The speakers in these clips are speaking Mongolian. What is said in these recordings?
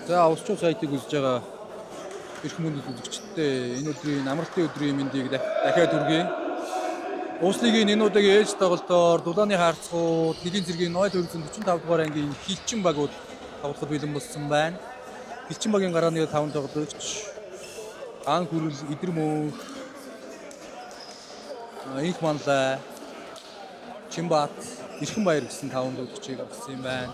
За усчуу сайтыг үзэж байгаа эрх мөндөд үзэгчдээ энэ өдрийн амралтын өдрийн мэндийг дахиад хүргэе. Улс лигийн энэ удаагийн ээлж тоглолтоор дулааны харцууд хэдийн зэргийн 0245 дугаар ангийн хилчин багууд тоглоход бэлэн болсон байна. Хилчин багийн гарааны 5 тоглогч Ан хүрэл, Идэрмөнх, Инх манлай, Чимбат, Ирхэн баяр гэсэн 5 тоглогчийг авсан юм байна.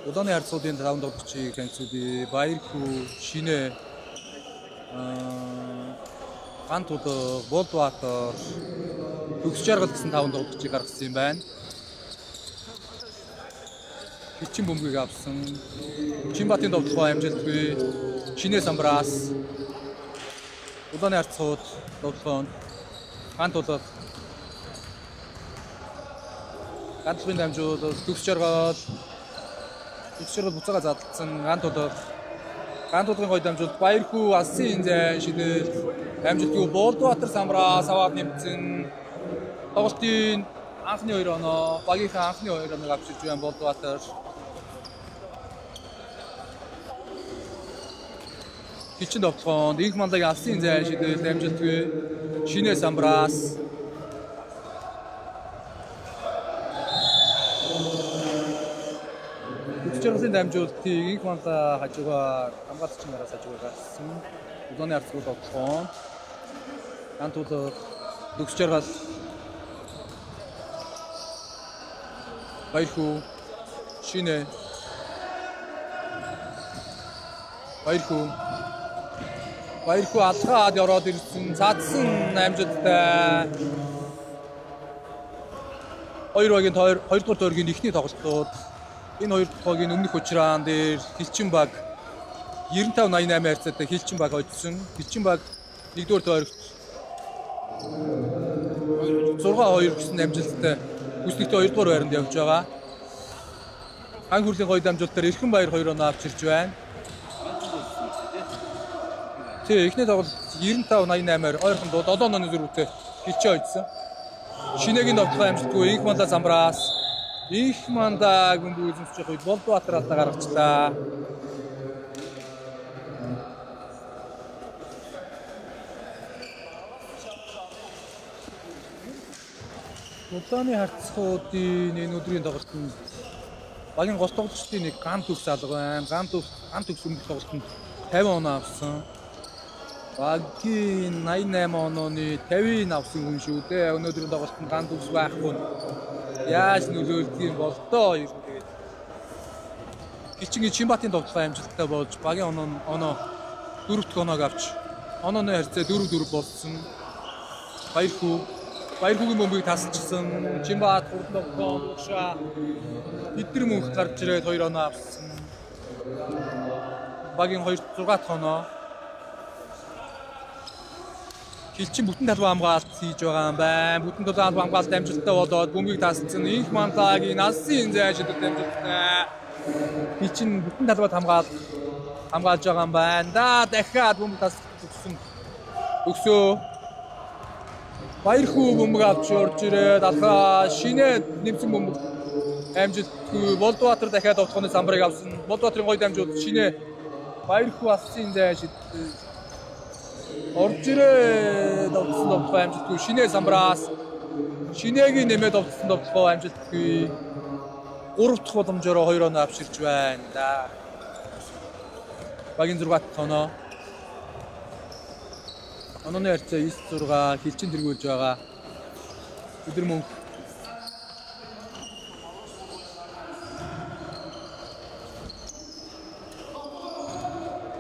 Дулааны харцуудын 5 тоглогчийг танилцуулъя. Баярхүү, Шинэ, Гантулга, Болбаатар, Төгс жаргал гэсэн 5 тоглогчийг гаргасан юм байна. Хилчин бөмбөгийг авсан. Чимбатын тоглолтоо амжилтгүй. Шинэ самбраас. Дулааны харцууд тоглолтоо Гантулга. Гантулгын дамжуул Төгс жаргал буцаага задлсан Гантулгын гой дамжуулалт Баярхүү алсын зай шидэл амжилтгүй Болбаатар самбраас аваад нэмсэн. Тоглолтын анхны 2 оноо багийнхаа анхны 2 оноог авчирч байна Болбаатар. Хилчин тоглолтоонд Инх манлагийн алсын зай шидэл амжилтгүй Шинэ самбраас Чиргэсийн дамжуулалтыг Инх манлай хажуугаар хамгаалагчийн араас хажуугаар гаргасан. Дулааны харцууд тоглоом. Гантулга Төгс жаргал Баярхүү Шинэ Баярхүү алхаад ороод ирсэн. Цаадсан амжилттай. Хоёр багийн хоёрдугаар тойргийн эхний тоглолтууд энэ хоёр багийн өмнөх учраан дээр Хилчин баг 95-88 харьцаатай Хилчин баг хоцсон. Хилчин баг нэгдүгээр тойрогт 6-2 гэсэн амжилттай үслэгтэй хоёрдугаар байранд явж байгаа. Хан хүрлийн гоё дамжуулалтаар Эрхэн баяр 2 оноо авч ирж байна. Тэг эхний тоглолт 95-88-аар ойрхондоо 7 онооны зөрүүтэй Хилчин хоцсон. Шинэгийн довтлогоо амжилтгүй Инх мандаа самбраас Инх мандаа гүнбүү эзэмсэж явах үед Болдбаатар алдаа гаргачлаа. Дулааны харцхуудын энэ өдрийн тоглолтод багийн гол тоглогчдын нэг ган төгс алга байна. Ган төгс өмнөх тоглолтод 50 оноо авсан. Багийн 88 онооны 50-ыг авсан хүн шүү дээ. Өнөөдрийн тоглолтод ган төгс байхгүй нь яаж нөлөөлдөг юм бол тоо ер нь тэгээд Хилчингийн Чинбатын тоглолтын амжилттай болж багийн оноо 4 дахь оноог авч онооны харьцаа 4-4 болсон. Баярхүүгийн бөмбөгийг тасалчихсан. Чинбат хурдлогоо уушаа эдгэр мөнх гарч ирээд 2 оноо авсан. Багийн 6 дахь оноо Хилчин бүтэн талбай хамгаалт хийж байгаа юм байна. Бүтэн талбай хамгаалт амжилттай болоод бөмбөгийг тасалсан. Инх мантагийн алсын зайшид амжилттай. Хилчин бүтэн талбайд хамгаалж байгаа юм байна. Дахиад бөмбөг тасалсан. Өгсөө Баярхүү бөмбөг авч орж ирээд алхаа шинэ нэмсэн бөмбөг амжилтгүй Болдбаатар дахиад довтлооны самбарыг авсан. Болдбаатарын гоё дамжууд шинэ Баярхүү алсын зайшид орж ирээд довтлоо амжилтгүй шинэ самбраас шинэгийн нэмээд довтлоо амжилтгүй 3 дахь боломжоор 2 оноо авчирч байна да. Багийн 6 дахь оноо онооны харьцаа 9-6 Хилчин тэргүүлж байгаа. Өдөр мөнх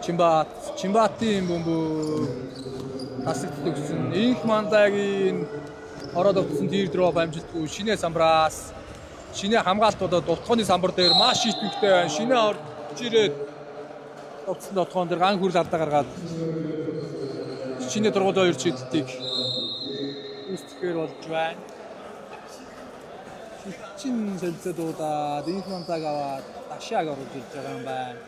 Чинбатын бөмбөг тасагдсан. Инх мандагийн ороод өгсөн тэр дроп амжилтгүй шинэ самбраас шинэ хамгаалт болоод довтлооны самбар дээр маш итгэвчтэй байна. Шинэ орж ирээд тогтсон довтлоон дээр ган хүрэл алдаа гаргаад шинэ дургуй 2 чиглэлтийг үүсгэхээр болж байна. Хилчин солилцоодуудад Инх мандаг аваад Дашааг оруулж ирж байгаа юм байна.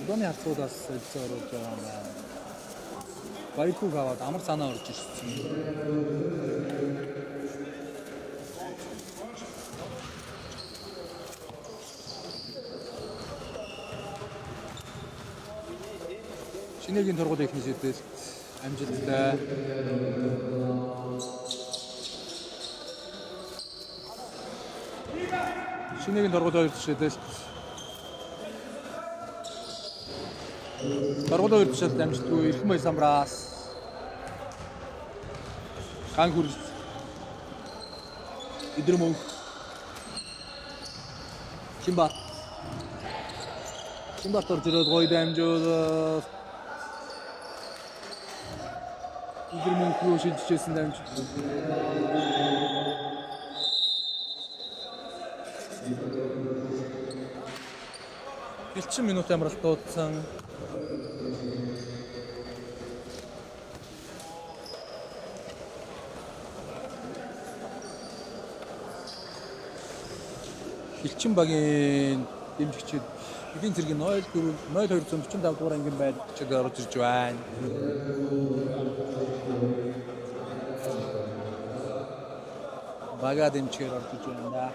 Дулааны харцуудаас солилцоо оруулж байгаа юм байна. Баярхүүг аваад амар санаа орж ирсэн. Шинэгийн тургуул ихний сэдвэлт амжилттай. Шинэгийн тургуул 2 сэдвэлт. Тургуул 2 сэдвэлт амжилтгүй Эрхэн баяр самбраас ган хүрэл эдгэр мөнх Чинбат орж ирээд гоё дамжуулаад эдгэр мөнх рүү шилжижсэн дамжуулт. Хилчин минут амралт дуудсан. Хилчин багийн дэмжигчид эдийн зэргийн 0245 дугаар ангийн байдлыг орж ирж байна. Бага дэмжгээр орж ирж байна.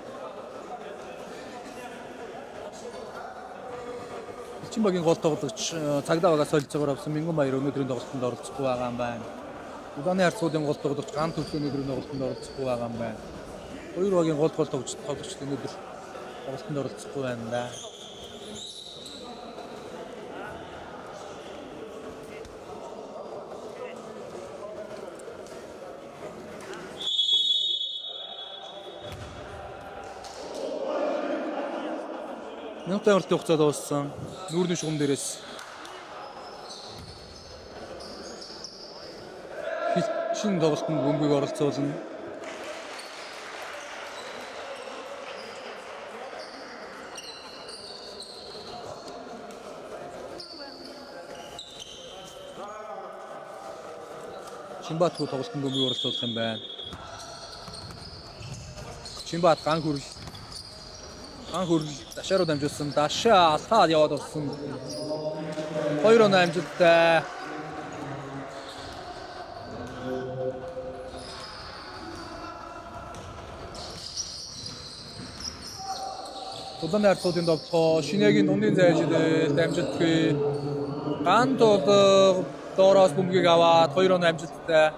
Хилчин багийн гол тоглогч цагдаа багаас солилцоогоор авсан Мингэн баяр өнөөдрийн тоглолтод оролцохгүй байгаа юм байна. Дулааны харцуудын гол тоглогч ган төгс өнөөдрийн тоглолтод оролцохгүй байгаа юм байна. Хоёр багийн гол тоглогч өнөөдөр тоглолтод оролцохгүй байна да. Минутын урт хугацаа дууссан. Нүүрний шугам дээрээс шинэ тоглолтод бөмбөгийг оролцуулна. Чинбат тоглолтод бөмбөгийг оролцуулах юм байна. Чинбат ган хүрэл дашааруу дамжуулсан. Дашаа алхаад яваад орсон. 2-1 амжилттай. Дулааны харцуудын тоглолт шинэгийн дундын зайшил дамжилтгүй. Ган тоглолт доороос бөмбөгийг аваад 2-1 амжилттай.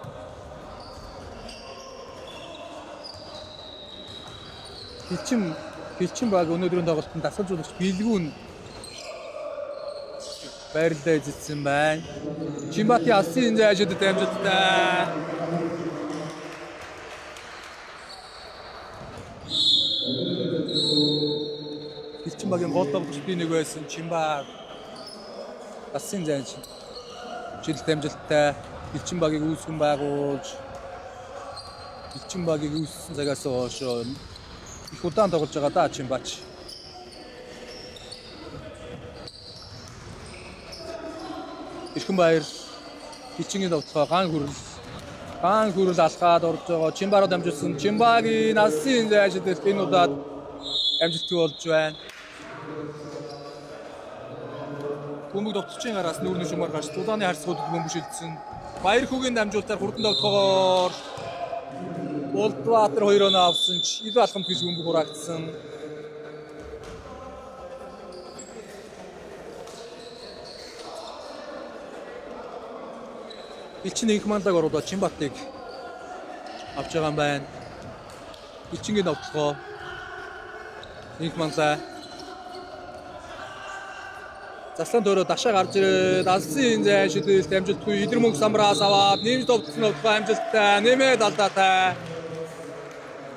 Хилчин баг өнөөдрийн тоглолтод дасгалжуулагч Билгүүн байрлалаа эзэлсэн байна. Чинбатын алсын зайшид дамжилттай. Хилчин багийн гол тоглогч би нэг байсан. Чинбат алсын зайшид жил дамжилттай. Хилчин багийг үүсгэн байгуулж Хилчин багийг үүссэн цагаас хойш их удаан тоглож байгаа да Чинбач. Ирхэнбаяр Хилчингийн тоглолтоо ган хүрэл алхаад орж байгаа. Чинбараа дамжуулсан. Чинбагийн алсын зайшид энэ удаад амжилттай болж байна. Бөмбөг довтлогчийн гараас нүүрний шумаар гарч дулааны харцуудад бөмбөг шилжсэн. Баяр хүүгийн дамжуулалтаар хурдан тоглохоор Болдбаатар 2-1 авсан ч илүү алхамт гэж бөмбөг хураагдсан. Хилчин их манлаг оруулаад Чинбатыг авч байгаа юм байна. Хилчингийн довтлогоо их манлаа заслан дөөрөө дашаа гарч ирээд алсын зайшид дамжилтгүй идэр мөнгө самраас аваад нэмж довтлсон довтлогоо амжилттай нэмээд алдаатай.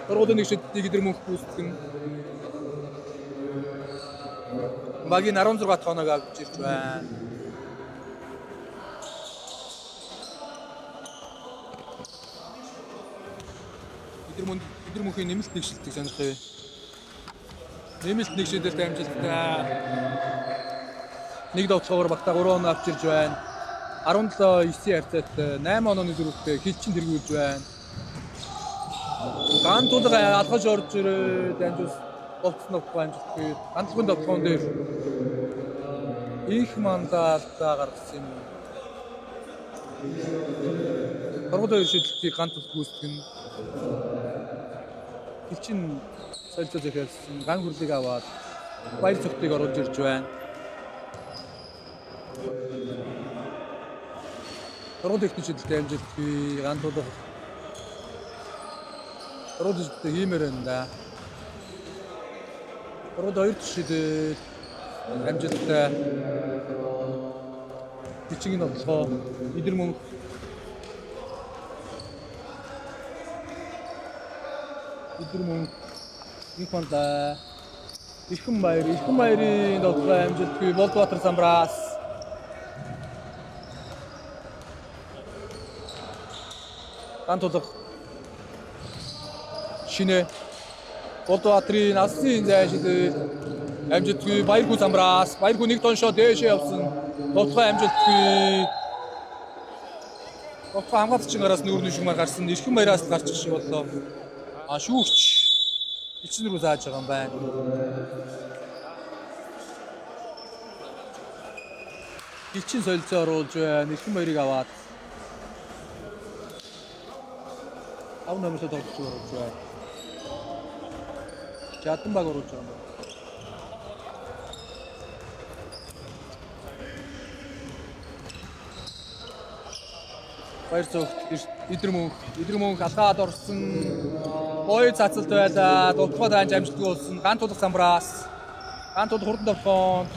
Дөрөвдөө нэг шиддэг идэр мөнгө гүйцэтгэн. Багийн 16 тоног авч ирж байна. Идэр мөнхийн нэмэлт нэг шилдэг сонирхъя. Нэмэлт нэг шидэлт амжилттай. Нэг довтлогоор багтаа 3-1 авч ирж байна. 17-9 харьцаатай 8 онооны дөрөвтэй Хилчин тэргүүлж байна. Ган тулга алхаж орж ирээд амжуус болцсон довтлого амжилтгүй. Ганцхан довтлогон дээр их мандаалтаа гаргасан юм. Дөрөвдөө шилжлтийг ганц тул гүйцэтгэн. Хилчин солилцоо захиалсан ган хүрлийг аваад баяр цогтыг оруулж ирж байна. Дөрөв техник шилжилттэй амжилтгүй ган тулга. Дөрөв шилжилттэй хиймээр байна да. Дөрөв хоёр шилжилт амжилттай. Хилчингийн довтлогоо идэр мөнгө их манда Ирхэнбаярын довтлогоо амжилтгүй Болдбаатар самраас ган тулга шинэ Болдбаатарын алсын зайшид амжилтгүй Баяргүй самраас Баяргүй нэг тоншоо дээшээ явсан довтлогоо амжилтгүй довтлогоо хамгаалагчийн гараас нүүрний шумаар гарсан Ирхэнбаяраас гарч шиг боллоо. Шүүгч Хилчин рүү зааж байгаа юм байна. Хилчин солилцоо оруулж байна. Ирхэнбаярыг аваад ав номертой тоглож оруулж байна. Жаданбаг оруулж байгаа юм. Баяр цогт идэр мөнх алхаад орсон. Ой цацалт байлаа. Довтлогоо даанч амжилтгүй болсон. Ган тулга самраас. Ган тулга хурдан довтлогоонд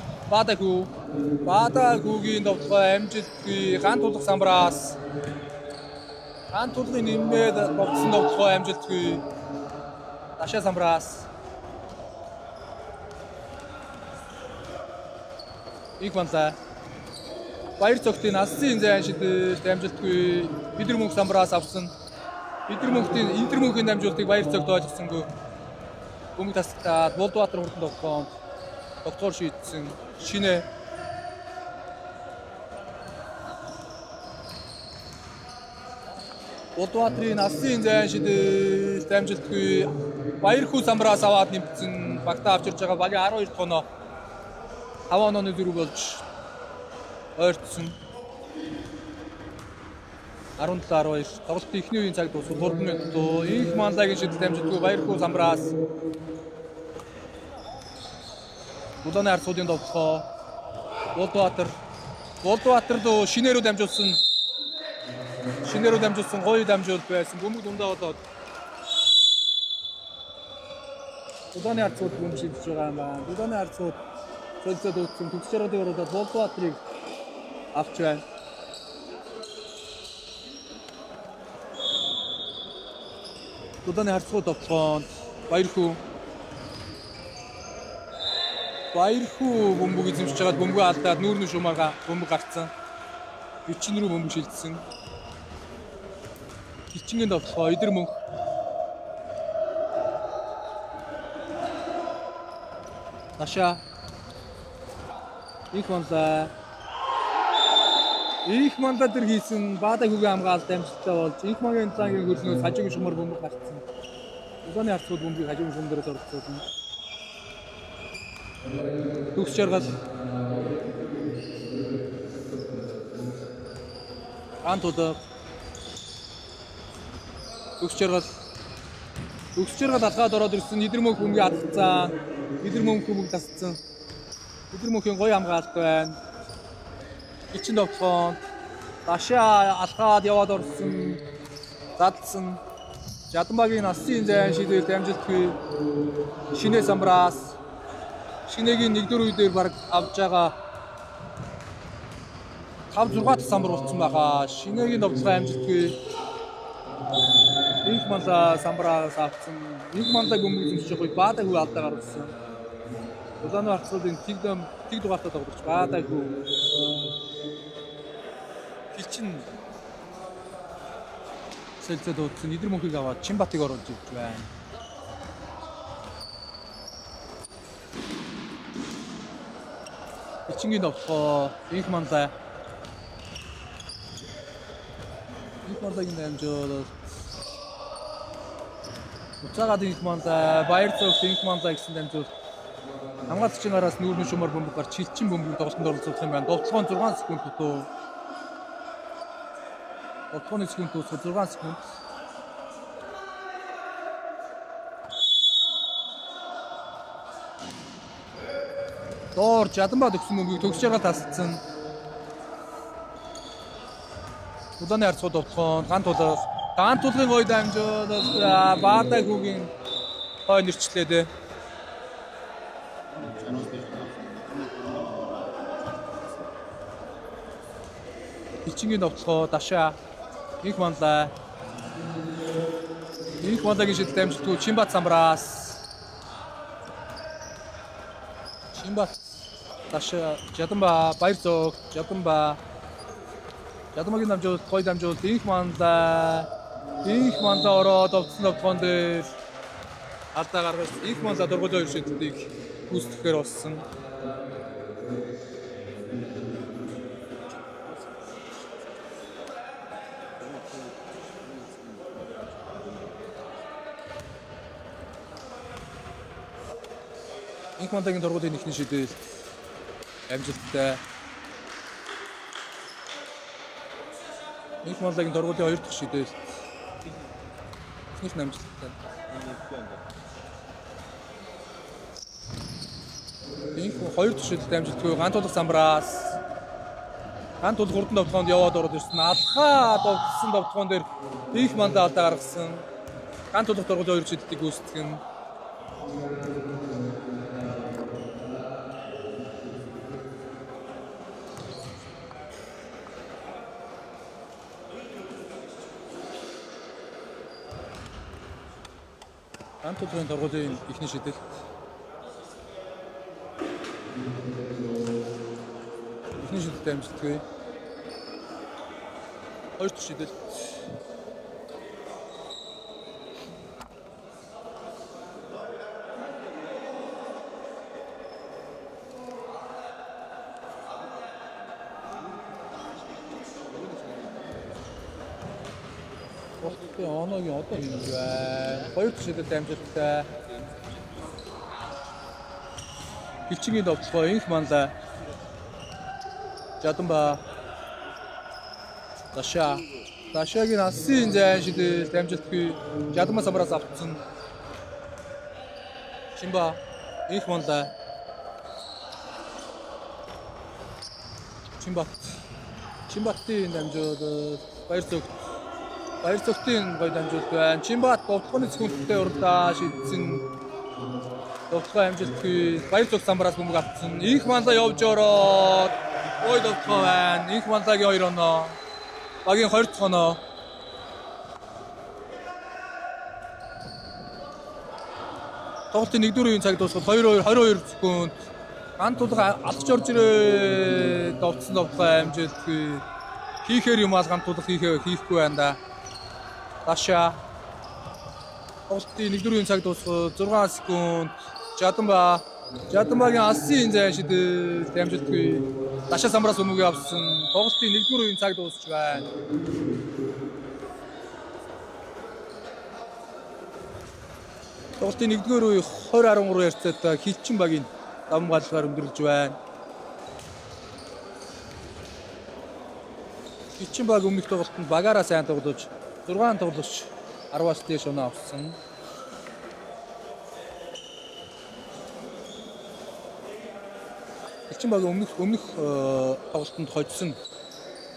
Баадагүйгийн довтлогоо амжилтгүй. Ган тулга самраас. Ган тулгын нэмээд болцсон довтлогоо амжилтгүй. Дашаа самраас. Их манлаа. Баяр цогтын алсын зайн шидэл дамжилтгүй Идэр мөнх самбраас авсан. Идэр мөнхийн дамжуултыг баяр цогт ойлгосонгүй. Бөмбөг тасалтаад Болдбаатар хурдан тогтоомд тогтоор шийдсэн. Шинэ Болдбаатарын алсын зайн шидэл дамжилтгүй баяр хүү самбраас аваад нэмсэн. Багтаа авчирж байгаа багийн 12 дахь оноо 5 онооны дөрөв болж ойртсон. 17-12 тоглолтын эхний үеийн цаг дуусах 3 минут дөө их манлагийн шидэл дамжуултгүй баяр хүү самбраас Улааны арцуудын довтлоо Болдбаатар дөө шинээрөө дамжуулсан гоё дамжуул байсан. Бөмбөг дундаа болоод Улааны арцууд бөмбөг шилжиж байгаа юм байна. Улааны арцууд цөлцөд үүссэн төгсөж байгаа ороод Болдбаатарыг авч байна. Улааны арцууд довтлоонд баяр хүү бөмбөг эзэмшиж байгаад бөмбөг алдаад нүүрний шумаага бөмбөг гарцсан. 40 рүү бөмбөг шилжсэн. Хичнээн довтлоо Идэр мөнх Наша их манда дээр хийсэн баада хүүгийн хамгаалалт амжилттай болж их магийн цагийн хөлнөөс хажуугийн шумар бөмбөг гарцсан. Улааны арцууд бөмбөгийг хажуугийн шум дээрээс орцуулсан. Төгс жаргал Антууд төгс жаргал алгаад ороод ирсэн. Идэр мөнх бөмбөгийг алдсан. Идэр мөнх бөмбөг тасцсан. Идэр мөнхийн гоё хамгаалалт байна. Ичин довтлоо Дашаа алхаад яваад орсон. Задсан. Жаданбагийн алсын зайн шидэл дамжилтгүй шинэ самбраас шинэгийн 1-4 үе дээр баг авж байгаа 5-6 дахь самбар болсон байгаа. Шинэгийн довтлоо амжилтгүй их манда самбраас авсан. Их манда бөмбөг эзэмшиж байгаа баада хүү алдаа гаргасан. Улааны арцуудын тэг дугаартаа тоглож баада хүү Хилчин цэлцэд утсан Идэр мөнхийг аваад Чинбатыг оруулж ирж байна. Хилчингийн довтлоо их мандагийн дамжуулалт Уцаагаад их манда баяр цогт их манда гэсэн дамжуулалт хамгаалагчийн араас нүүрний шумар бөмбөг гарч Хилчин бөмбөгийг тоглолтод оролцуулах юм байна. Довтлогоо 6 секунд дутуу. Довтлогооны секунд дуусах 6 секунд. Доор Жаданбаа төгсөн бөмбөгийг төгсөж байгаа тасалсан. Улааны арцууд довтлогоо ганц тулгын гоё дамжуулалт баада хүүгийн гоё нэрчлээ дээ. Хилчингийн довтлогоо Дашаа их мандагийн шидэл дамжилтгүй Чинбат самбраас Дашаа Жаданбаа баяр цог Жаданбагийн дамжуулалт гоё дамжуулалт их манда ороод овцсон довтлогоон дээр алдаа гаргаж их манда дургуй шидлийг гүйцэтгэхээр болсон. Их мандагийн дургуйн ихний шидэл амжилттай. Их мандагийн дургуйн 2 дахь шидэл ихнийх амжилттай. Их 2 дахь шидэлд амжилтгүй ганц тулах самбраас ганц тулах хурдан довтлоонд яваад ороод ирсэн. Алхаад овцсон довтлоон дээр их мандаа алдаа гаргасан. Ганц тулах дургуйн 2 шидэлтийг гүйцэтгэн. Ганц тулгын дургуйн ихний шидэл. Ихний шидэлтэй амжилтгүй. Хоёр дахь шидэл. Оногийн одоо хийж байна. Хоёр дахь шидэлт амжилттай. Хилчингийн довтлогоо инх манлаа. Жадамба. Дашагийн алсын зайн шидэлт амжилтгүй. Жадамба самраас автсан. Чимба инх манлаа. Чимбаттын дамжууд Баяр цогтын гоё дамжуулт байна. Чимбат довтлооны зөвхөнтэй уралдаа шийдсэн. Довтлоо амжилтгүй. Баяр цог самбараас бөмбөг автсан. Инх манлаа явж ороод гоё довтлоо байна. Инх манлагийн 2 оноо. Багийн 20 дахь оноо. Тоглолтын 1-р үеийн цаг дуусахад 22 секунд. Ганц тулга алхаж орж ирээ. Довтлсон довтлоо амжилтгүй. Хийхээр юм аа ганц тулга хийхгүй байна да. Даша. Тоглолтын 1-р үеийн цаг дуусахад 6 секунд. Жадамбагийн алсын зайн шидэлт амжилтгүй. Даша самбараас өмгөө авсан. Тоглолтын 1-р үеийн цаг дуусч байна. Тоглолтын 1-р үе 20-13 ярцаатай Хилчин багийн давмгаалгаар өндөрлөж байна. Хилчин баг өмнөх тоглолтод багаараа сайн тоглож 6 тоглогч 10-аас дээш оноо авсан. Хилчин баг өмнөх тоглолтод хожсон.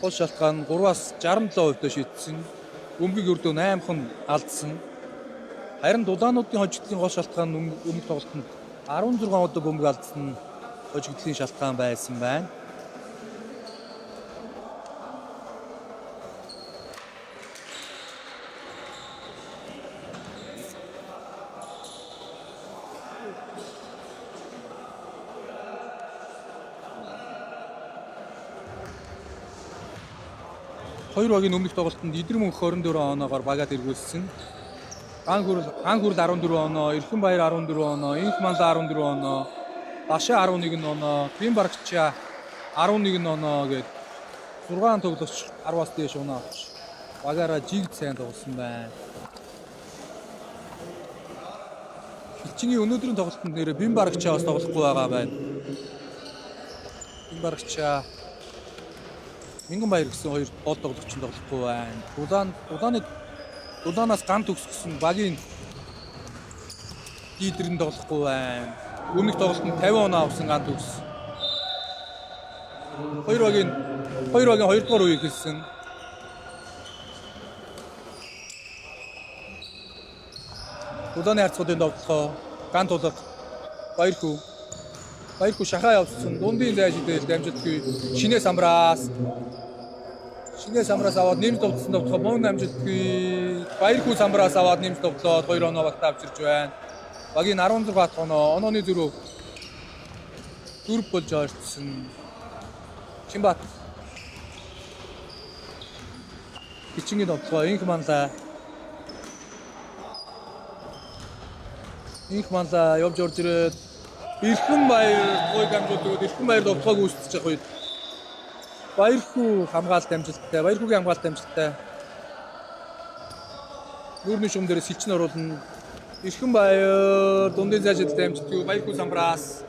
Гол шалтгаан 3-аас 67% шийдсэн. Бөмбөгийг өрдөө 8хан алдсан. Харин дулаануудын хожигдлын гол шалтгаан өмнөх тоглолтод 16 удаа бөмбөг алдсан хожигдлын шалтгаан байсан байна. Хоёр багийн өмнөх тоглолтод Идэр мөнх 24 оноогоор багаад эргүүлсэн. Ган хүрэл 14 оноо, Эрхэн баяр 14 оноо, Инх манлаа 14 оноо, Даша 11 оноо, Бим барагчаа 11 оноо гээд 6 тоглогч 10-аас дээш оноо авч багаараа жиг сайн тоглосон байна. Хилчингийн өнөөдрийн тоглолтод нэрээ Бим барагчаа бас тоглохгүй байгаа байна. Бим барагчаа Мингэн баяр гэсэн хоёр гол тоглогч тоглохгүй байна. Дулаанаас ган төгсгсөн багийн лидерэн тоглохгүй байна. Өмнөх тоглолтод 50 оноо авсан ган төгс. Хоёр багийн 2 дугаар үеийг хэлсэн. Дулааны харцуудын тоглолтоо ган тулга Баярхүү шахаа явуулсан. Дундын зай шидэл дамжуулгүй. Шинэ самраас аваад нэмж довтлсон довтлоо мөн амжилтгүй. Баярхүү самраас аваад нэмж довтлоод 2 оноо багтаа авчирч байна. Багийн 16 дахь онооны зөрүү болж орцсон. Чимбат. Хилчингийн довтлоо инх манлаа явж орж ирээд Эрхэн баяр гой дамжуулдаг. Эрхэн баяр довтлоог үүсгэж явах үед Баярхүүгийн хамгаалалт амжилттай. Нүүрний шугам дээрээс Хилчин оруулна. Эрхэн баяр дундын зай шидэлт амжилтгүй. Баярхүү самбраас.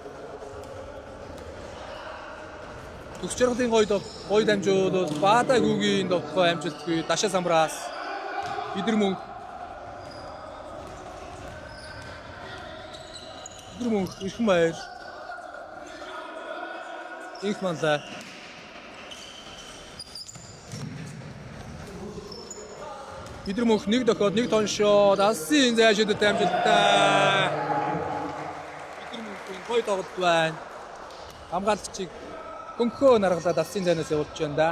Төгс жаргалын гой дамжуул бол Баадагүүгийн довтлоо амжилтгүй. Даша самбраас. Идэр мөнх Эрхэн баяр. Инх манлаа. Идэр мөнх 1 дохиод 1 тоншоод алсын зай шидэлт амжилттай. Идэр мөнхийн гой тоглолт байна. Хамгаалагчийг хөнхөө наргалаад алсын зайнаас явуулж байна да.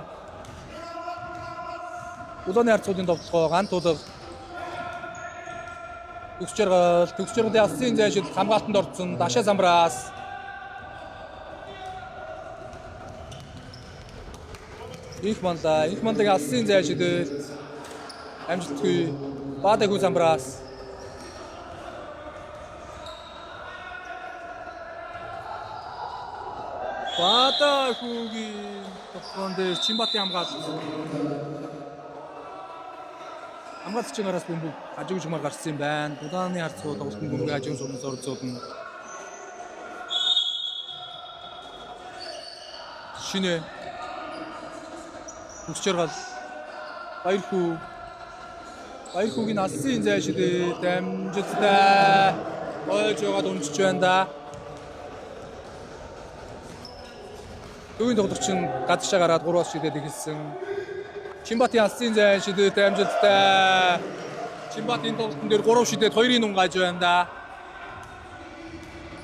Дулааны харцуудын довтлогоо ган тулга төгс жаргалын алсын зай шидэлт хамгаалтанд орсон. Даша самбраас. Их мандагийн алсын зай шидэт амжилтгүй Баатайхүү самбраас Баатайхүүгийн тоглоом дээр Чинбатын хамгаалагчийн гараас бөмбөг хажууг жигмар гарсан юм байна. Дулааны харцгуу тоглолтын бөмбөгийг хажууг сумын зорцоолно. Шинэ Үсчэргал Баярхүүгийн алсын зай шидэт амжилттай ойж яваад өнчж байна да. Төвийн тоглогч нь гадагшаа гараад 3-аас шидэт эхэлсэн. Чинбатын алсын зай шидэт амжилттай. Чинбатын тоглолтын дээр 3 шидэт 2-ын унгааж байна да.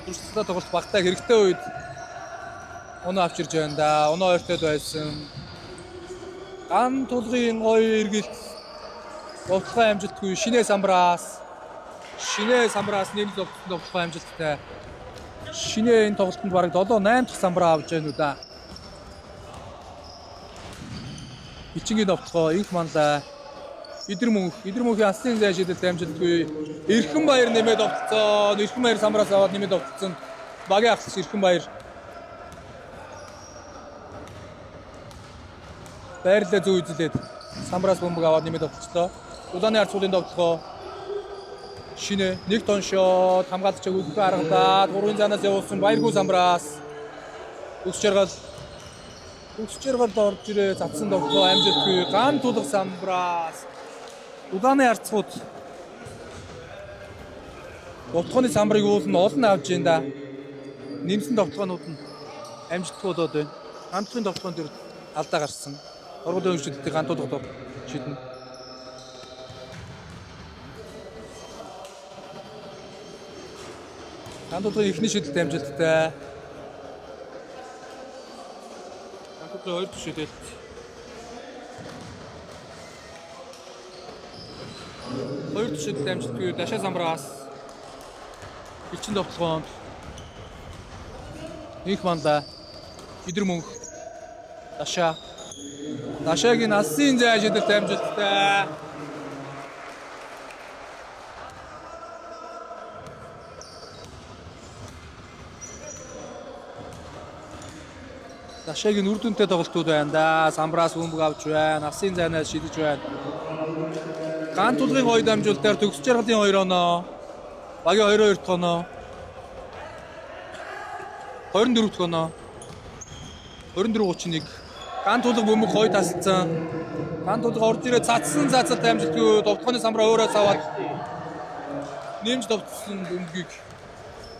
Туршлагатай тоглолт багтаа хэрэгтэй үед оноо авч ирж байна да. Оноо ойртойд байсан. Ган тулгын гоё эргэлт тоглохын амжилтгүй шинэ самбраас нэмэлт тоглохын амжилттай. Шинэ энэ тоглолтод бараг 7-8 дахь самбраа авч байна уу да. Бичингийн тоглохоо инх мандаа Идэр мөнхийн алсын зай шидэт амжилтгүй. Эрхэн баяр нэмээд тоглоцсон. Эрхэн баяр самбраас аваад нэмээд тоглоцсон. Багийн ахлагч Эрхэн баяр байрлалаа зүү үзлээд самбраас бөмбөг аваад нэмээд тоглоцлоо. Улааны харцуулын тоглохоо шинэ 1 тонн шот хамгаалагчаа үдгээ харгалаад 3-ын занаас явуулсан Баярхүү самбраас Үсчэргал орж ирээ цацсан тоглохоо амжилтгүй ган тулах самбраас Улааны харцууд Утгооны самбарыг уулна олон авж байна да. Нэмсэн тоглоонууд нь амжилтгүй болоод байна. Ганцхан тоглоон дээр алдаа гарсан. Оргуулын хөгжөлтөд ганц тоглох шийднэ. Ганцхан ихний шийдэлт амжилттай. Ганцхан хоёр дахь шийдэлт. Хоёр дахь шийдэлт амжилтгүй Дашаа самбраас Элчин тоглоомд их мандаа Идэр мөнх Дашаагийн алсын зай шидэт амжилттай. Дашаагийн үр дүнтэй тоглолтууд байна да. Самбраас бөмбөг авч байна. Алсын зайнаас шидэж байна. Ган тулгын гоё дамжуултаар төгсч жаргалын 2 оноо. Багийн 22 дахь оноо. 24 дахь оноо. 24-31. Ган тулга бөмбөг гоё тасалсан. Ган тулга орж ирээ цацсан цацалт амжилтгүй довтгооны самбраа өөрөөс аваад нэмж довтсон бөмбөгийг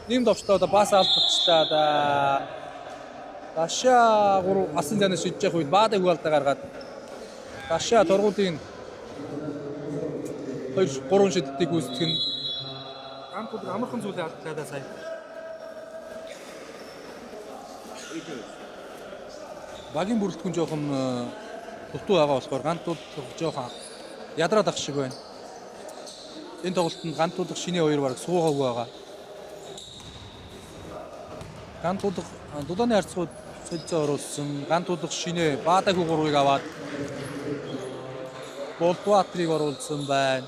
нэмд овчлоо да бас алдчихлаа да. Дашаа 3 алсын зайнаас шидэж явах үед Баатайхүү алдаа гаргаад Дашаа тургуулын 2-3 шидэлтийг үүсгэн ган тулга амархан зүйлээ алдлаа да сая. Багийн бүрэлдэхүүн жоохон дутуу байгаа болохоор гантууд жоохон ядраад ах шиг байна. Энэ тоглолтод гантууд шинэ 2 баг суугаагүй байгаа. Гантууд Дулааны харцууд солилцоо оруулсан. Гантууд шинэ Баатайхүү 3-ыг аваад Болтбаатрыг оруулсан байна.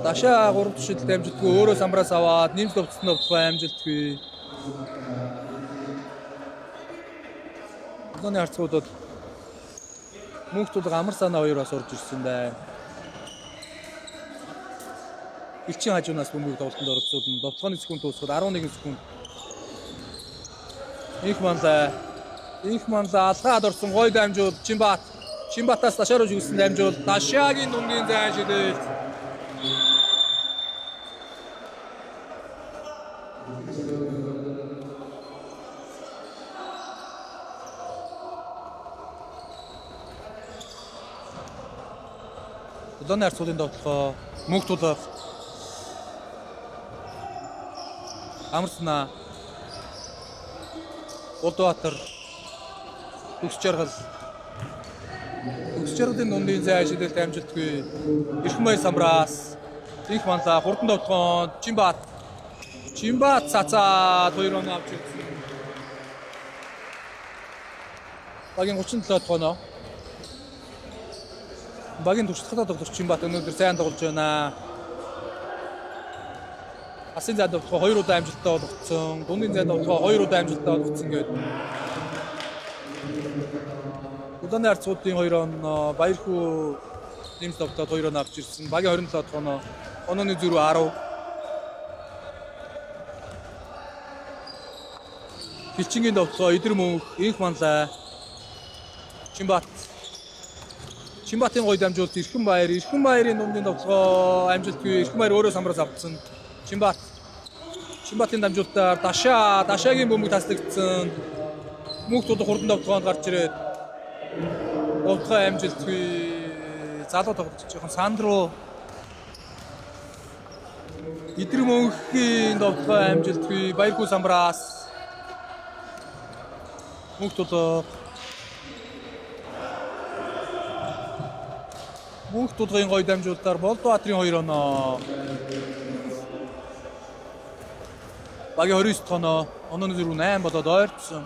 Дашаа 3 дахь шидэлт амжилтгүй өөрөө самбраас аваад нэмж довтсон тоглох амжилтгүй. Улааны харцуудад мөнхтүүд амар санаа 2 бас орж ирсэн байна. Элчин хажуунаас бөмбөг тоглолтод оролцуулна. Довтгооны секунд дуусгаад 11 секунд. Инх мандаа алгаад орсон гоё дамжуул Чинбатаас Дашаа руу жүгсэн дамжуул Дашаагийн дүнгийн зай шидэлт. Улааны харцуудын тоглохоо мөнх тулах Амарсна. Улдаанбаатар. Төгс жаргал. Төгс жаргалын дундын зай шидэлт амжилтгүй. Эрхмаяр Самраас. Инх манлаа хурдан довтгоонд Жимбат цацаад 2 оноо авч ирсэн. Багийн 37 тоноо. Багийн туршлагатай тоглогч Жимбат өнөөдөр сайн тоглож байна. Асын зайд довтгоо 2 удаа амжилттай болгоцсон. Дундын зайд довтгоо 2 удаа амжилттай болгоцсон гэдэг. Удааны харцуудын 2 оноо, Баярхүү Нэмс довтоод 2 оноо авч ирсэн. Багийн 27 тоноо. Онооны зөрүү 10. Хилчингийн довтлоо Идэр мөнх, Инх манлаа. Жимбатын гоё дамжуулт Эрхэн баярын дундын довтлоо амжилтгүй. Эрхэн баяр өөрөө самраас авцсан. Жимбатын дамжуултаар Дашагийн бөмбөг таслагдсан. Мөнхтүүд хурдан довтлоонд гарч ирээд довтлоо амжилтгүй. Залуу тоглож жоохон Сандро Идэр мөнхийн довтлоо амжилтгүй. Баярхүү самраас Мөнхтудгийн гоё дамжуултаар Болдбаатарын 2 оноо. Багийн 29 тоноо. Онооны зөрүү 8 болоод ойртсон.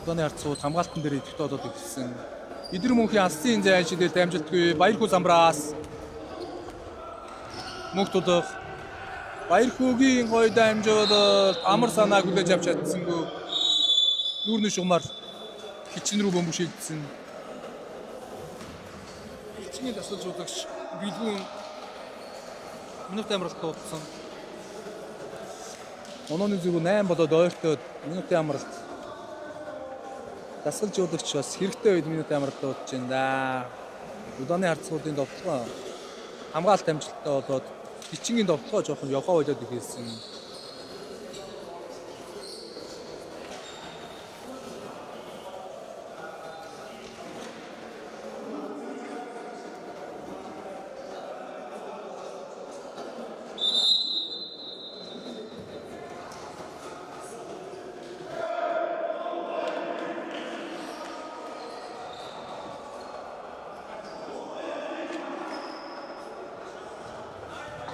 Удааны харцууд хамгаалтан дээр идэвхтэй болоод ирсэн. Идэр мөнхийн алсын зай шидэлт амжилтгүй. Баярхүү самраас. Мөнхтуд Баярхүүгийн гоё дамжуулалт амар санааг хүлээж авч чадсангүй. Нүүрний шугамар хичин рүү бөмбөг шилжсэн. Хичнээн тасалж удагч бэлгүүн минут амралт туудсан. Онооны зөрүү 8 болоод ойртоод минутын амралт. Тасалж удагч бас хэрэгтэй үед минутын амралт туудаж байна да. Удааны харцуудын довтлоо хамгаалалт амжилттай болоод Хичингийн довтлоо жоохон яваа болоод ирсэн.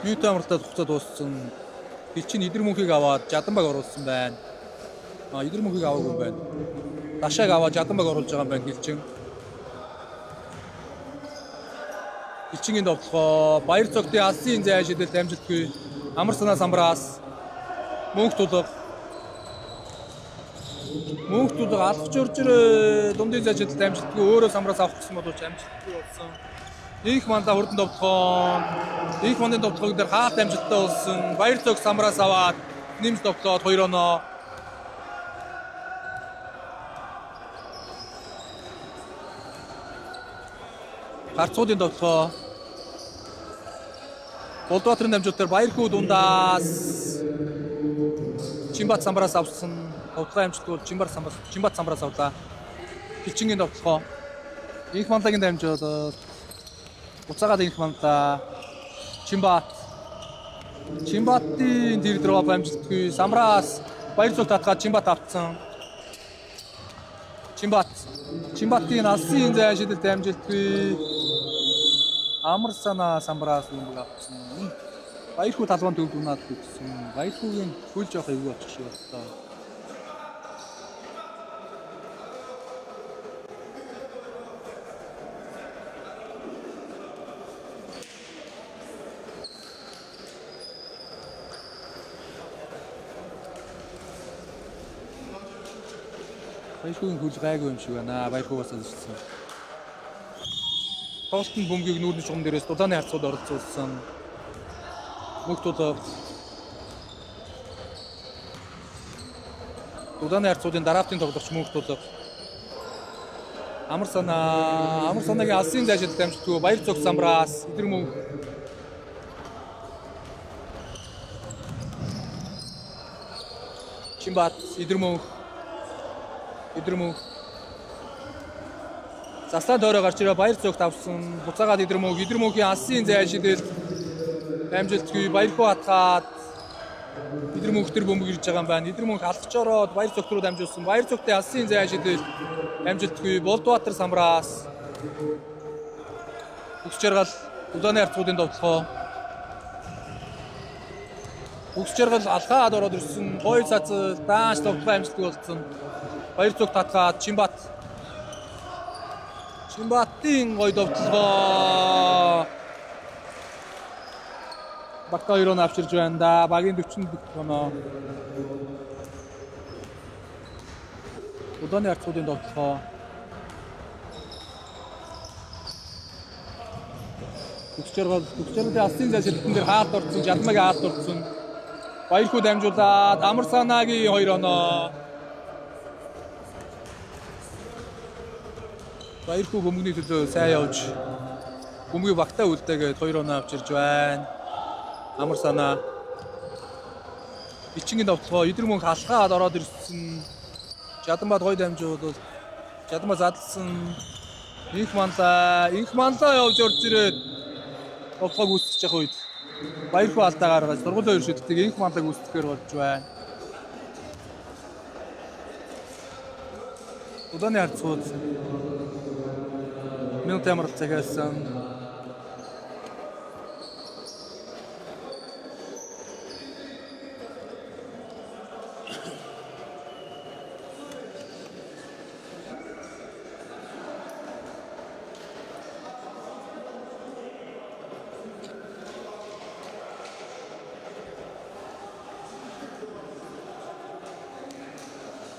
Минутын амралтад хугацаа дууссан. Хилчин Идэр мөнхийг аваад Жаданбаг оруулсан байна. Идэр мөнхийг аваагүй юм байна. Дашааг аваад Жаданбаг оруулж байгаа юм байна Хилчин. Хилчингийн довтлогоо Баяр цогтын алсын зай шидэлт амжилтгүй. Амар санаа самраас. Мөнхтүүд алхаж орж ирээ дундын зай шидэлт амжилтгүй. Өөрөө самраас авах гэсэн боловч амжилтгүй болсон. Инх мандаа хурдан довтлогоо. Инх мандын довтлогоо дээр хаалт амжилттай болсон. Баяр цог самраас аваад Нэмс довтлоод 2 оноо. Харцуудын довтлогоо. Болдбаатарын дамжуултаар Баярхүү дундаас Жимбат самраас авсан. Довтлогоо амжилтгүй Жимбат самраас авлаа. Хилчингийн довтлогоо. Инх мандагийн дамжуулалт. Уцаагаад Инх мандаа Жимбатын тэр дроп амжилтгүй самраас Баяр цог татгаад Жимбат авцсан. Жимбатын алсын зай шидэлт амжилтгүй. Амар санаа самраас бөмбөг авцсан. Баярхүү талбан төвд унаад өгсөн. Баярхүүгийн хөл жоох эвгүй очих шиг боллоо. Баярхүүгийн хөл гайгүй юм шиг байна. Баярхүүгээс олсон. Тоолтын бөмбөгийг нүүрний шугам дээрээс удааны харцууд оролцуулсан. Мөнхтүүд удааны харцуудын дараалтын тоглогч мөнхтүүд амар санаагийн алсын зай шидэлт амжилтгүй Баяр цог самраас Идэр мөнх Жимбат Идэр мөнх Заслан тойроо гарч ирээ Баяр цогт авсан. Буцаагаад Идэр мөнхийн алсын зай шидэлт амжилтгүй баярхуу хатгаад эдгээр мөнхтөр бөмбөг ирж байгаа юм байна. Эдгээр мөнх алхаж ороод баяр цогт руу дамжуулсан. Баяр цогтын алсын зай шидэл амжилтгүй Болдбаатар самраас Үгс жаргал Улааны харцуудын довтлохоо. Үгс жаргал алхаад ороод ирсэн. Гоё цацал дааш довтлохоо амжилтгүй болсон. Баяр цогт хатгаад Чинбаттын гоё довтлохоо. Багтаа 2 оноо авчирж байна да. Багийн 40 оноо. Улааны харцуудын довтлохоо. Үгс жаргалын алсын зай шилтэн дээр хаалт орсон, Жалмагийн хаалт орсон. Баярхуу дамжуулаад Амар санаагийн 2 оноо. Баярхуу бөмбөгний төлөө сайн явж бөмбөгийг багтаа үлдээгээд 2 оноо авчирж байна. Амар санаа Ичингийн довтлогоо эдгээр мөнх алхаад ороод ирсэн. Жаданбаад гоё дамжуулал. Жаданбаа задлсан. Инх манлаа явж орж ирээд довтлогоо гүйцэж явах үед баярхуу алдаа гаргаж дургуйлын 2 шидэлтийг инх манлаа гүйцэтгэхээр болж байна. Улааны харцууд минут амралт цагаасан.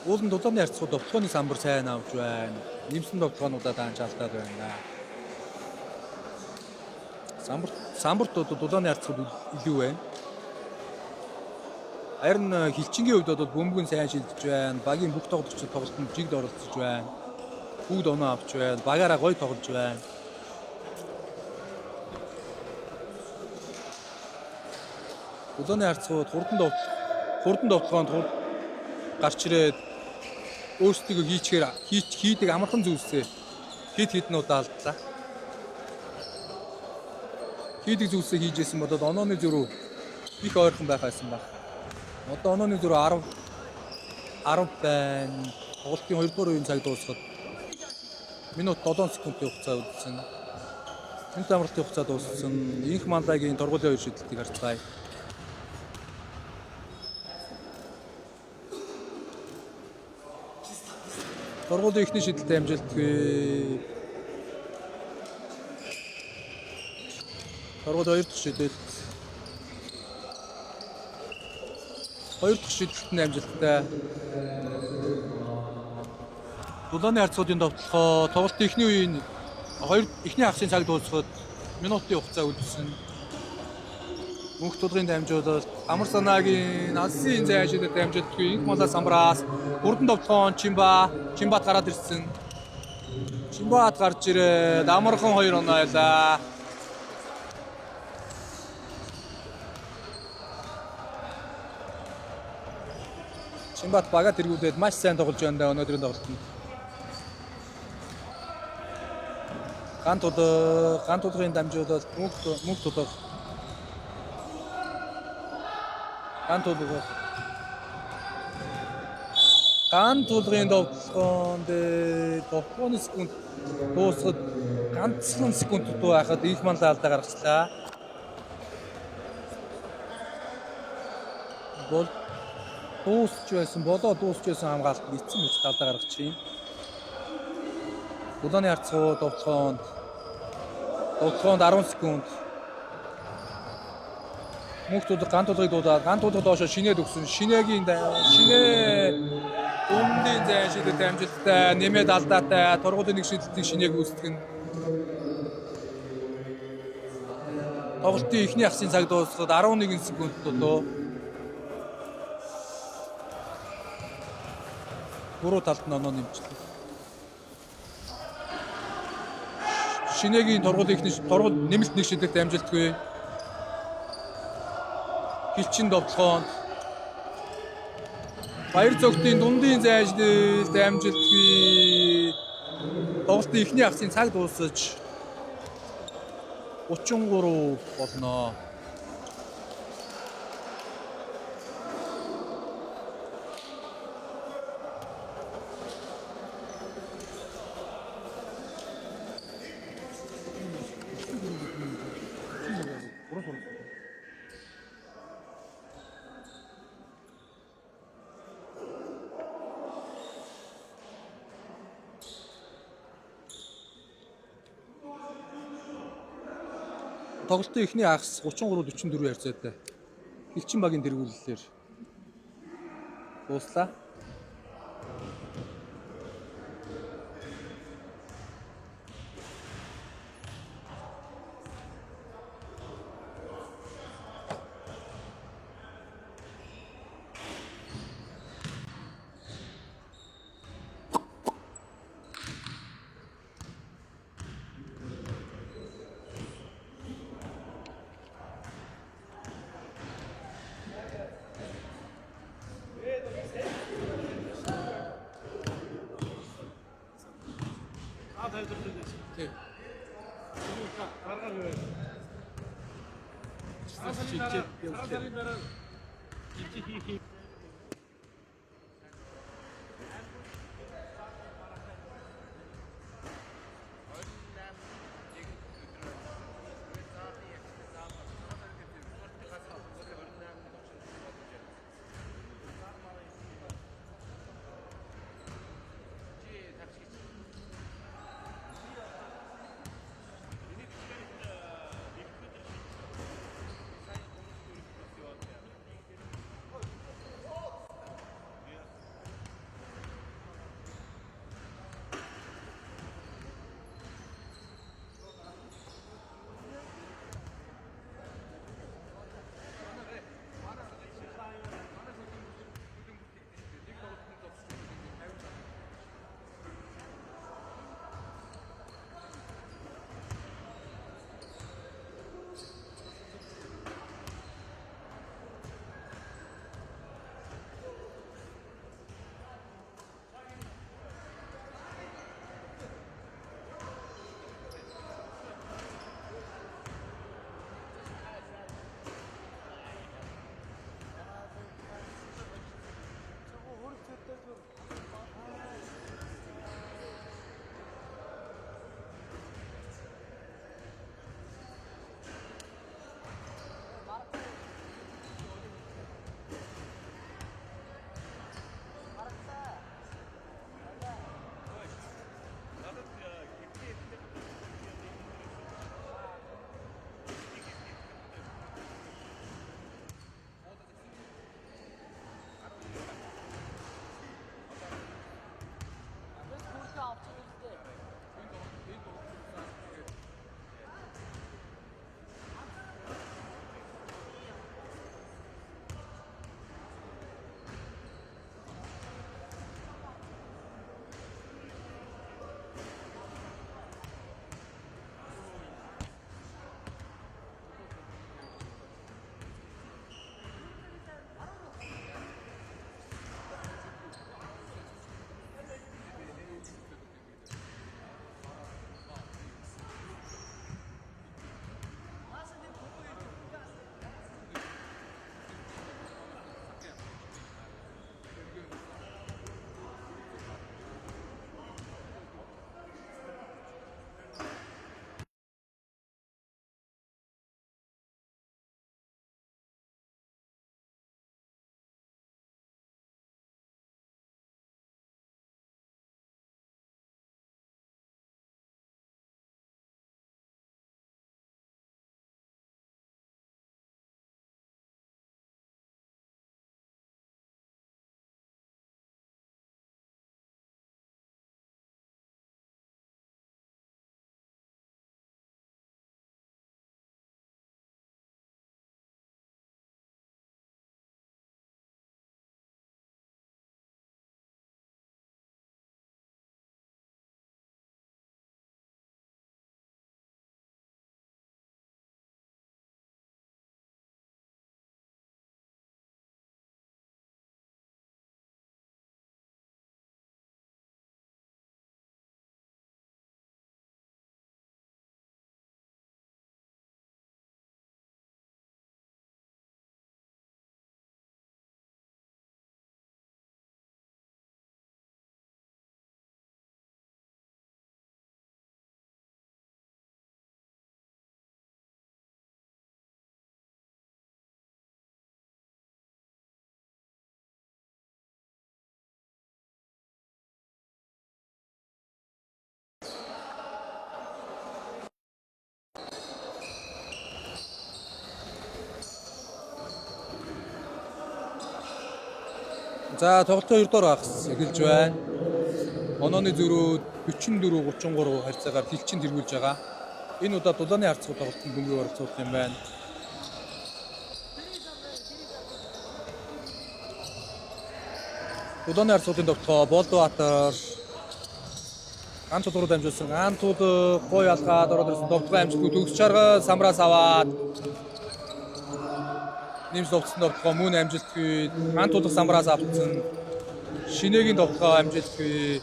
Уулын дулааны харцууд довтлооны самбар сайн авч байна. Нэмсэн довтлоонуудаа даанч алдаад байна. Самбарт дулааны харцууд илүү байна. Харин хилчингийн хувьд бол бөмбөг нь сайн шилжиж байна. Багийн бүх тоглогчид тоглолтод жигд оролцож байна. Бүгд оноо авч байна. Багаараа гоё тоглож байна. Дулааны харцууд хурдан довтлоонд гарч ирээд өөрсдөө хийдэг амархан зүйлсээ хэд нуудаа алдлаа. Хийдэг зүйлсээ хийжсэн бодоод онооны зөрүү их ойрхон байхаасан баг. Одоо онооны зөрүү 10 байна. Тоглолтын 2 дугаар үеийн цаг дуусахад минут 7 секундын хугацаа үлдсэн. Минут амралтын хугацаа дууссан. Инх манлагийн тургуулийн 2 шидэлтийг харцгаая. Тургуулийн эхний шидэлтэй амжилтгүй. Тургуулийн 2 дахь шидэлт. 2 дахь шидэлтний амжилттай. Дулааны харцуудын довтлохоо тоглолтын эхний үеийн эхний хагасны цаг дуусахад минутын хугацаа үлдсэн. Мөнх тулгын дамжуулалт Амар санаагийн алсын зай шидэлт амжилтгүй. Инх манлаа самраас хурдан довтлохоон Чинбат гараад ирсэн. Чинбат гарч ирээд амархан 2 оноо байлаа. Чинбат бага тэргүүлээд маш сайн тоглож байна да өнөөдрийн тоглолтод. Ган тулгын дамжуулалт мөнх тулга. Ган тулгын довтлоонд довтлооны секунд дуусахад ганцхан секунд дуу байхад инх манлаа алдаа гаргачлаа. Бол дуусч байсан хамгаалалт эцэн мэт алдаа гаргачих юм. Улааны харцууд довтлоонд 10 секунд. Мөнх тулга ган тулгыг дуудаад ган тулга доошо шинээд өгсөн. Шинээ Өмнөний зай шидэлт амжилттай нэмээд алдаатай тургуулийн 1 шидэлтийн шинээг үүсгэн. Тоглолтын эхний хагасны цаг дуусахад 11 секунд дулуу. Буруу талд нь оноо нэмчихлээ. Шинээгийн тургуул нэмэлт 1 шидэлт амжилтгүй. Хилчин довтлохоонд баяр цогтын дундын зайшдэлт амжилтгүй. Тоглолтын эхний хагасны цаг дуусаж 33 болно. тоглолтын эхний хагас 33-44 харьцаатай. Элчин багийн тэргүүлэлээр дууслаа. Тий. Гаргаар яваа. Сарсарын дараа жижиг За тоглолтын 2 дугаар багс эхэлж байна. Онооны зөрүү 44-33 харьцаагаар хилчин тэргүүлж байгаа. Энэ удаа дулааны харьцаа тоглолтын бөмбөг оролцуулах юм байна. Дулааны харьцаалтын тогтхоо Болдбаатар ганц тулгуур дамжуулсан. Ганц тул гой алгаад ороод ирсэн довтлогоо амжилтгүй төгс чарга самраас аваад нэмж довтлсон довтлогоо мөн амжилтгүй ганц тулг самраас авцсан. Шинэгийн довтлогоо амжилтгүй.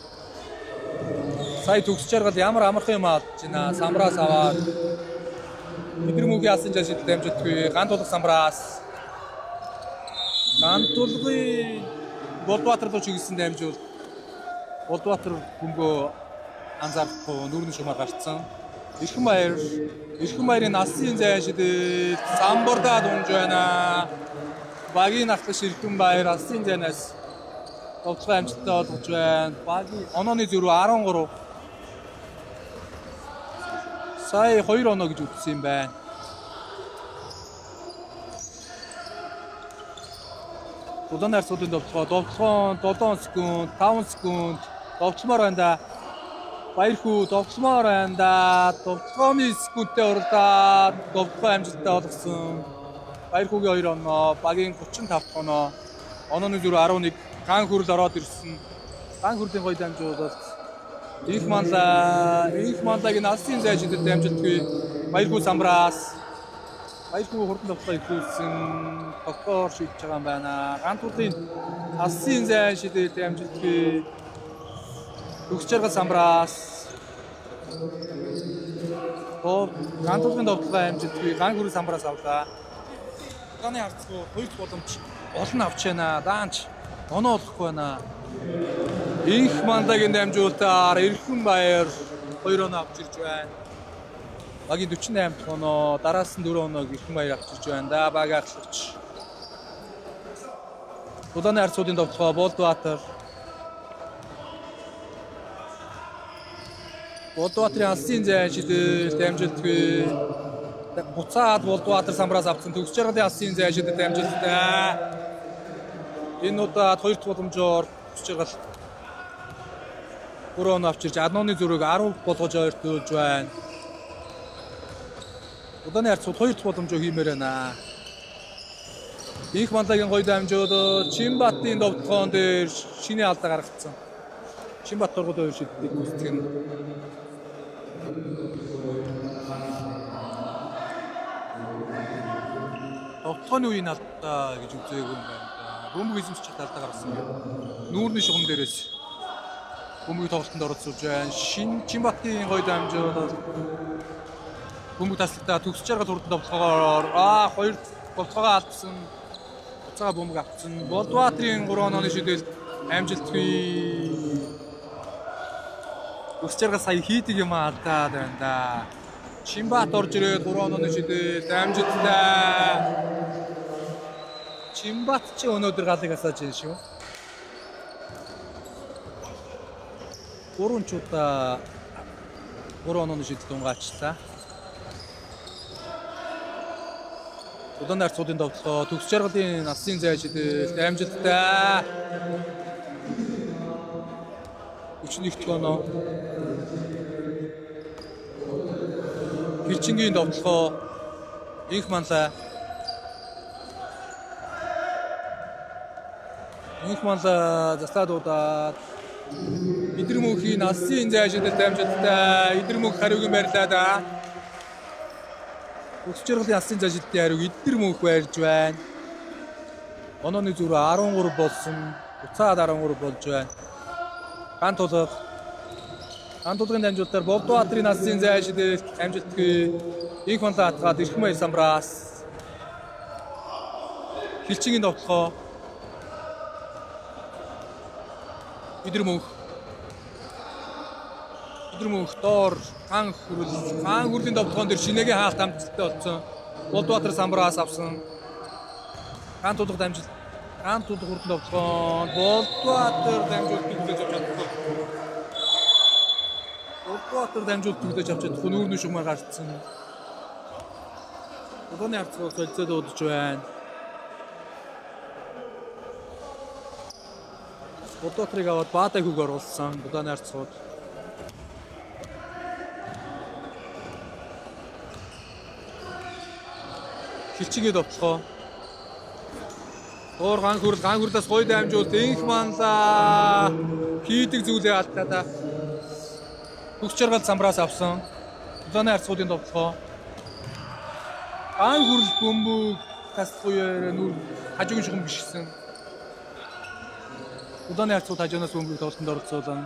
Сая төгс чаргал ямар амархан юм алдж байна. Самраас аваад бидний мөгийн алсын жашид амжилтгүй ганц тулг самраас ганц тулгын Болдбаатар руу чиглэсэн дамжуул. Болдбаатар бөмбөө анзаарахгүй нүүрний шумаар гарцсан. Эрхэн баярын алсын зайшид самбарда дунж байна. Багийн ахлах Эрхэн баяр алсын зайнаас довтлогоо амжилттай олгож байна. Багийн онооны зөрүү 13. Сая 2 оноо гэж үтсэн юм байна. Дулааны харьцаалтын довтлогоо 7 секунд, 5 секунд довтломоор байна да. Баярхүү довтломоор байна да. Довтлооны секундтэй уралдаад довтлогоо амжилттай олгосон. Баярхүүгийн 2 оноо, багийн 35 оноо. Онооны зөрүү 11. Ган хүрэл ороод ирсэн. Ган хүрлийн гоё дамжуулалт. Их манлагийн алсын зайшидд амжилтгүй. Баярхүү самраас Баярхүү хурдан довтлогоо ихүүлсэн доктор шийдэж байгаа юм байна. Ганц тулын алсын зайшидд амжилтгүй. Төгс чаргал самраас ганц тулын довтлогоо амжилтгүй. Ган хүрэл самраас авлаа. Дулааны харьцаа 2 боломж олон авч байна. Даанч оноо олохгүй байна. Их манлагийн дамжуулалтаар Эрхэн баяр 2 оноо авч ирж байна. Багийн 48 оноо, дараас нь 4 оноог Эрхэн баяр авч ирж байна. Да баг ахлагч. Дулааны харьцаалтын довтлогоо Болдбаатар. Болдбаатарын алсын зайшид дамжилтгүй. Буцаад Болдбаатар самраас авсан төгс чаргалын алсын зайшид дамжилттай. Энэ удаад 2 дахь боломжоор төгс чаргал 3 оноо авч ирж Аднооны зөрөөг 10 болгож ойртуулж байна. Дулааны харьцаалт 2 дахь боломжоо хиймээр байна. Их манлагийн гоё дамжууд Чинбатын довтлогоон дээр шинэ алдаа гаргацсан. Чинбат тургууд өөр шийддэг гүйцэтгэн. Довтлогооны үеийн алдаа гэж үзээгүй юм байна. Бөмбөг эзэмшиж алдаа гаргасан юм. Нүүрний шугам дээрээс бөмбөгийг тоглолтод оролцуулж байна. Чинбатын гоё дамжууд бөмбөг таслагтаа төгс чаргал хурдан довтлогоор 2 довтлогоо алдсан. Буцаага бөмбөг авсан. Болдбаатарын 3 онооны шийдэл амжилтгүй. Төгс чаргал сая хийдэг юм алдаад байна да. Чинбат орж ирээд 3 онооны шийдэл амжилттай. Чинбат ч өнөөдөр галыг асааж байна шүү. 3 чуудаа 3 онооны шийдэл дунгаачлаа. Дулааны харьцаалтын довтлогоо төгс чаргалын алсын зайшид амжилттай. 41 оноо. Хилчингийн довтлогоо Инх манлаа. Инх манлаа заслаадуудаад Идэр мөнхийн алсын зайшид амжилттай. Идэр мөнх хариугийн барилаа да. Төгс чаргалын алсын зайшидтын хариуг Идэр мөнх барьж байна. Онооны зөрүү 13 болсон. Буцаад 13 болж байна. Ганц тулгын дамжуулалтаар Болдбаатарын алсын зайшид амжилтгүй. Инх манлаа атгаад Эрхэн баяр самраас хилчингийн довтлогоо Идэр мөнх доор ган хүрлийн довтлогоон дээр шинэгийн хаалт амжилттай болсон. Болдбаатар самраас авсан. Ганц тулг хүрлийн довтлогоон Болдбаатар дамжуулт хүлээж авч чадсан. Болдбаатар дамжуулт хүлээж авч чадсан. Нүүрний шугамаар гарцсан. Дулааны харьцаа солилцоод удаж байна. Бодоотрыг аваад Баадаг хүүг оруулсан. Дудааны харцууд. Хилчигээ довтлоо. Уур ган хүрлээс гоё дамжуулт инх манлаа. Хийдэг зүйлээ алдаа. Хүч жаргал самбраас авсан. Дудааны харцуудын довтлоо. Ган хүрл бөмбөг тасгүй нүр хажуугийн шугам гიშгсэн. Дудааны харцууд хажуунаас бөмбөг тоглолтод оролцуулсан.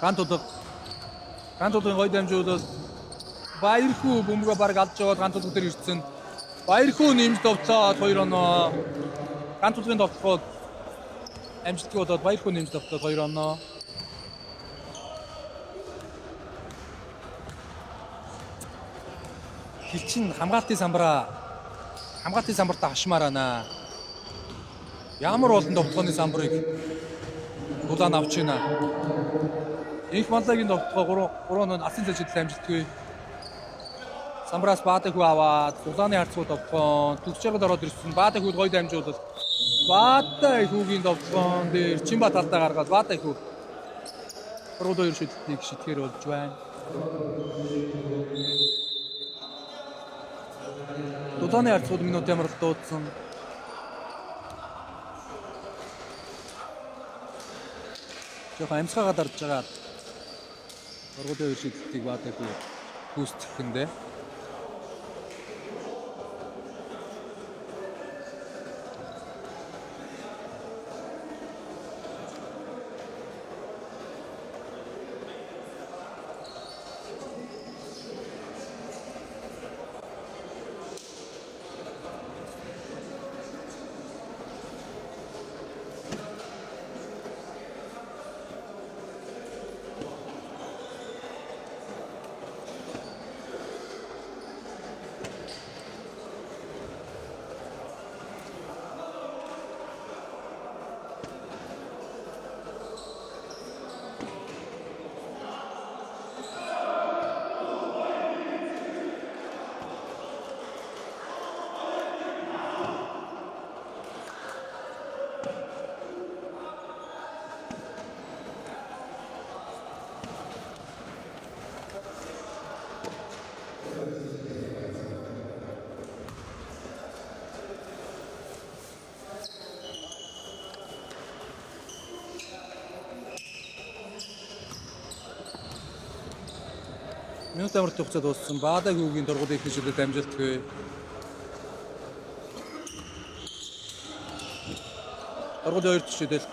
Гантуудын гоё дамжуулал Баярхүү бөмбөгөө бараг алж жоод гантуудын дээр ирсэн. Баярхүү нэмж довтлоод 2 оноо. Гантуудын довтлоход амжилттай болоод Баярхүү нэмж довтлоод 2 оноо. Хилчин хамгаалтын самбартаа хашмаар байна. Ямар олон довтлооны самбарыг дулаан авч байна. Инх манлагийн довтлогоо 3 оноо алсын зэжидэл амжилтгүй. Самбраас Баадаг хүү аваад дулааны харцууд довтлоо төгсчөрөд ороод ирсэн. Баадаг хүүд гоё дамжуулал. Баадаг хүүгийн довтлоон дээр Чимбат алдаа гаргаад Баадаг хүү 3-2 шүтлийг шитгэр болж байна. Дулааны харцууд минут ямарл дуудсан. Жохо амсгаагаа дарж байгаа. 3-2 шидлтийг Баадаг хүү гүйцэтгэндээ. Минут амарт хугацаа дууссан. Баадаг хүүгийн дургуул их нэшүүлээд амжилтгүй. Дургуул 2 төшөөлөлт.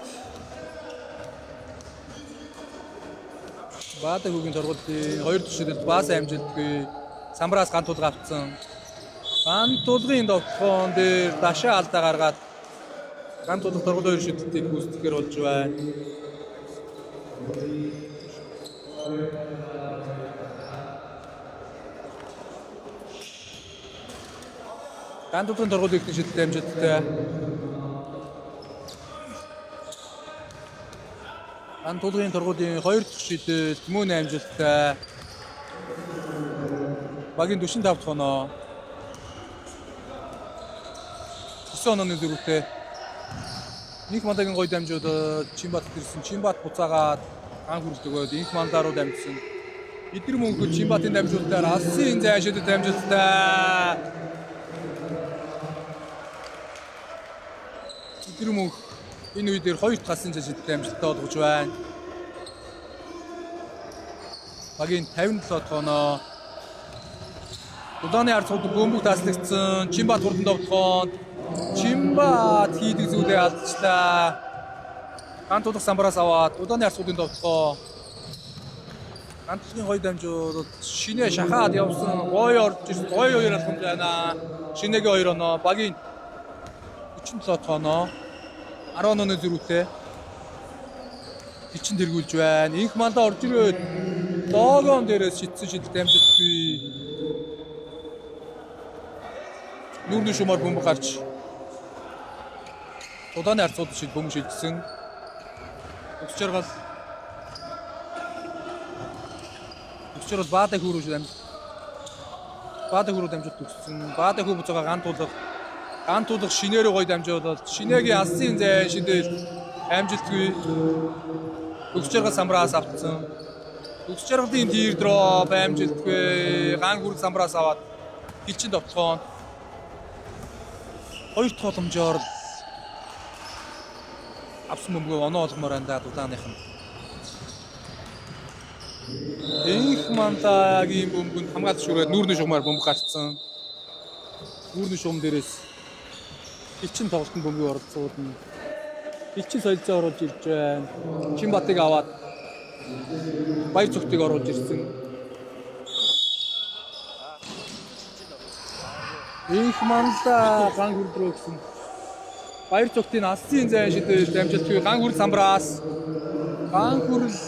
Баадаг хүүгийн дургуулын 2 төшөөлөлт баас амжилтгүй. Самбраас гантулга авцсан. Гантулгын довтлоон дээр дашаа алдаа гаргаад гантулга дургуул 2 шүтлтийг гүйцэтгэхэр болж байна. Гантулгын дургуул их нэшүүлэлт амжилттай. Гантулгын дургуулын 2 дахь шидээл мөн амжилттай. Багийн 45 дахь оноо. 9 онооны дөрөвтэй. Инх манлагийн гоё дамжуулаад Чимбат ирсэн. Чимбат буцаагаад ан хүрэлт өгөөд инх мандаа руу дамжсан. Эдгээр мөнгө Чимбатын дамжуулалтаар алсын зайшид дамжуултаа. Эдгээр мөнгө энэ үе дээр 2 дахь алсын зайшид дамжуулалтаа олгож байна. Багийн 57 дахь оноо. Дудааны харцууд бөмбөг таслагдсан. Чимбат хурдан довтлоонд Чимбат хийдэг зүйлээ алдчихлаа. Гантулах самбараас аваад дудааны харцуудын довтлоо. Гантулахын гоё дамжуулалт шинэ шахаад явсан. Гоё орж ирсэн. Гоё хоёр алхам байна. Шинэгийн 2 оноо. Багийн 47 дахь оноо. 10 онооны зөрүүтэй. Хичин тэргүүлж байна. Инх мандаа орж ирээд доогоон дээрээс шидсэн шидэлт амжилтгүй. Нүрний шумаар бөмбөг гарч дудааны харцууд шиг бөмбөг шилжсэн. Өсч жаргал Өчигдөр бол Баадаг хүү рүү Баадаг хүү рүү дамжуулт төгссөн. Баадаг хүү буцаага ган тулах шинээрээ гоё дамжуулаад шинээгийн алсын зай шидэл амжилтгүй төгсж байгаа самраас автсан. Төгсж жаргалын тир дроп амжилтгүй ган хүрэх самраас аваад хилчин довтлогоо. Хоёр дахь боломжоор авсан бөмбөг оноо олгомоор байна да дулааных нь. Энх мантагийн бөмбөнд хамгаалж шүрээд нүүрний шугамаар бөмбөг гарцсан. Нүүрний шугам дээрээс хилчин тоглолтын бөмбөгийг оролцуулна. Хилчин солилцоо оруулж ирж байна. Чинбатыг аваад баяр цогтыг оруулж ирсэн. Энх манта ган хүрдрөө гэсэн. Баяр цогтын алсын зайн шидэл дамжуултгүй ган хүрэл самбраас ган хүрэл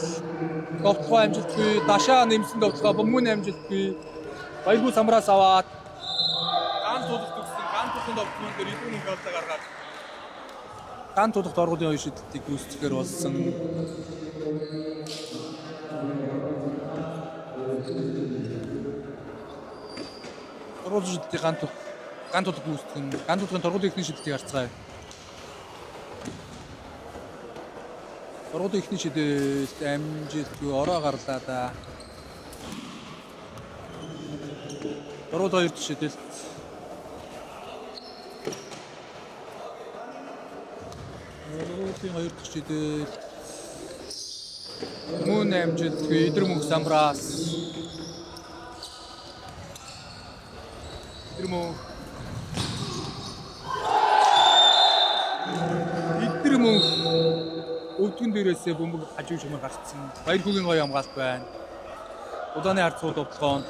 довтлогоо амжилтгүй дашаа нэмсэн довтлогоо бөмбөг амжилтгүй баяргүй самбраас аваад ган тулах төгссөн ган тулахын довтлогон дээр илүү нэг голтой гаргаад ган тулахт оргуулын хоёр шидэлтийг гүйцэтгэхээр болсон. Оргуулын шидэлтийг ган тулах гүйцэтгэн ган тулахын торгуулийн ихний шидэлтийг харцгаая. Оргуулын ихний шидэлт амжилтгүй ороо гарлаа да. Оргуулын хоёр дахь шидэлт. Оргуулын хоёр дахь шидэлт. Мөн амжилтгүй идэр мөнх самраас. Идэр мөнх өвдгөн дээрээсээ бөмбөг хажуу шумаар гарцсан. Баяр хүүгийн гоё хамгаалт байна. Удааны харцуу довтлогоо.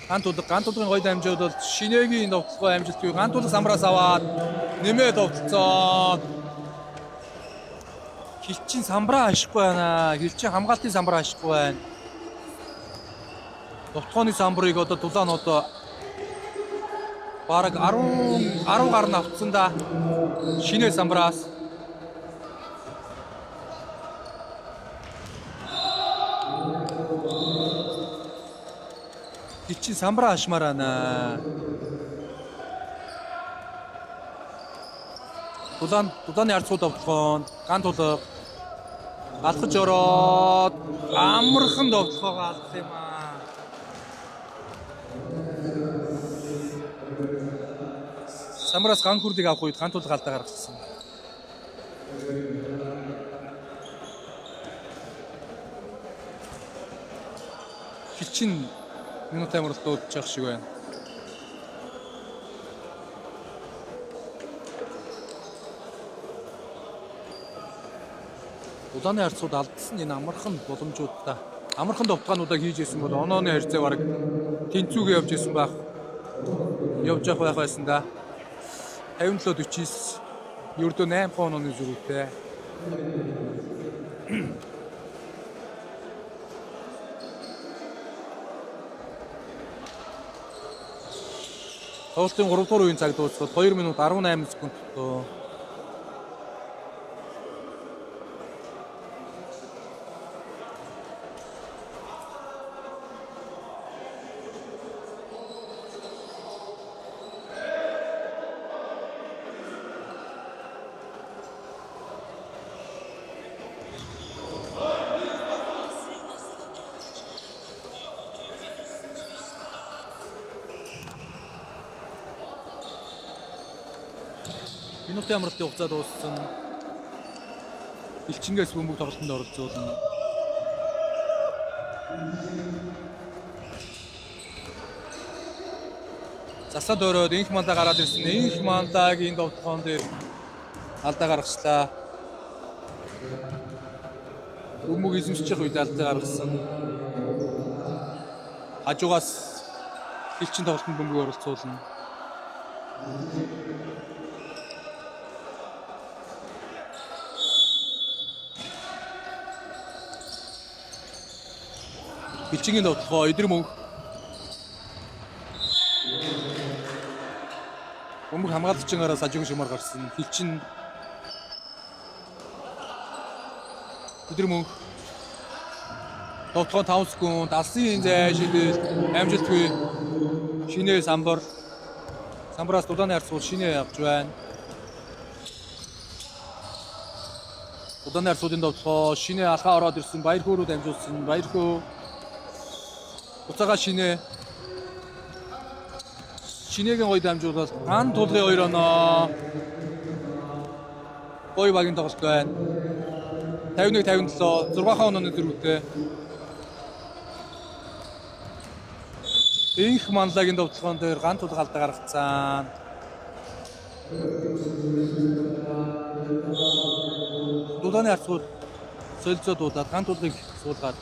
Ган тулгын гоё дамжууд бол шинээгийн довтлогоо амжилтгүй ган тулг самраас аваад нэмээ довтлцоо. Хилчин самбраа ашихгүй байна. Хилчин хамгаалтын самбраа ашихгүй байна. Довтлогооны самбрыг одоо дулаан одоо бараг 10 гарна авцсан да. Шинэ самбраас. Хилчин самбраа ашмаар байна. Дулааны арцуу довтлогоо ган тулга алхаж ороод амархан довтлогоо алдсан юм аа. Самраас ган хүрлийг авах үед ган тулга алдаа гаргасан. Хилчин минут амралт дуудаж явах шиг байна. Удааны харцууд алдсан энэ амархан боломжуудаа амархан довтлогоонуудаа хийж исэн бол онооны харьцаа бараг тэнцүүгээ явж исэн байх. Явж явах байсан да. 57-49 ердөө 8 онооны зүрхтэй. Тоглолтын 3 дугаар үеийн цаг дуусаад 2 минут 18 секунд боллоо. Минутын амралтын хугацаа дууссан. Хилчингээс бөмбөг тоглолтод оролцуулна. Заслаад өрөөд энх мандаа гараад ирсэн. Энх мандагийн довтлогоон дээр алдаа гаргачлаа. Бөмбөг эзэмшиж явах үед алдаа гаргасан. Хажуугаас хилчин тоглолтод бөмбөг оролцуулна. Хилчингийн довтлогоо идэр мөнх. Бөмбөг хамгаалагчаараас хажуугийн шумаар гарсан. Хилчин Өдөр мөнх. Тоглоом 5 секунд. Алсын зай шидэл амжилтгүй. Шинэ самбар. Самбараас дулааны харцуул шинэ авч байна. Дулааны харцуулын тоглоо шинэ алхаа ороод ирсэн. Баярхөө рүү дамжуулсан. Баярхөө. Буцаага шинэ. Шинэгийн гоё дамжуулаад ган тулын 2 оноо. Гоё багийн тоглолт байна. 51-57 6 онооны зэрэгтэй. Инх манлагийн довтлогоон дээр ган тул галдаа гаргацсан. Дулааны харцуул солилцоо дуудаад ган тулыг суулгаад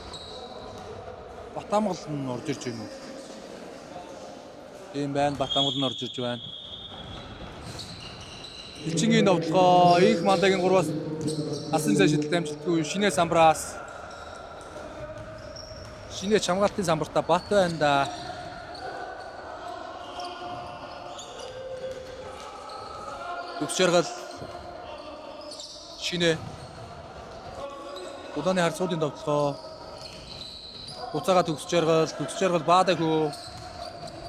Батамгал нь орж ирж байна уу? Тийм байна. Батамгал нь орж ирж байна. Хичингийн довтлогоо инх манлагийн 3-аас асан зай шидэлт амжилтгүй шинэ самбраас шинэ чамгаалтын самбартаа бат байна да. Төгс жаргал шинэ Дулааны харцуулын довтлогоо буцаага төгс жаргал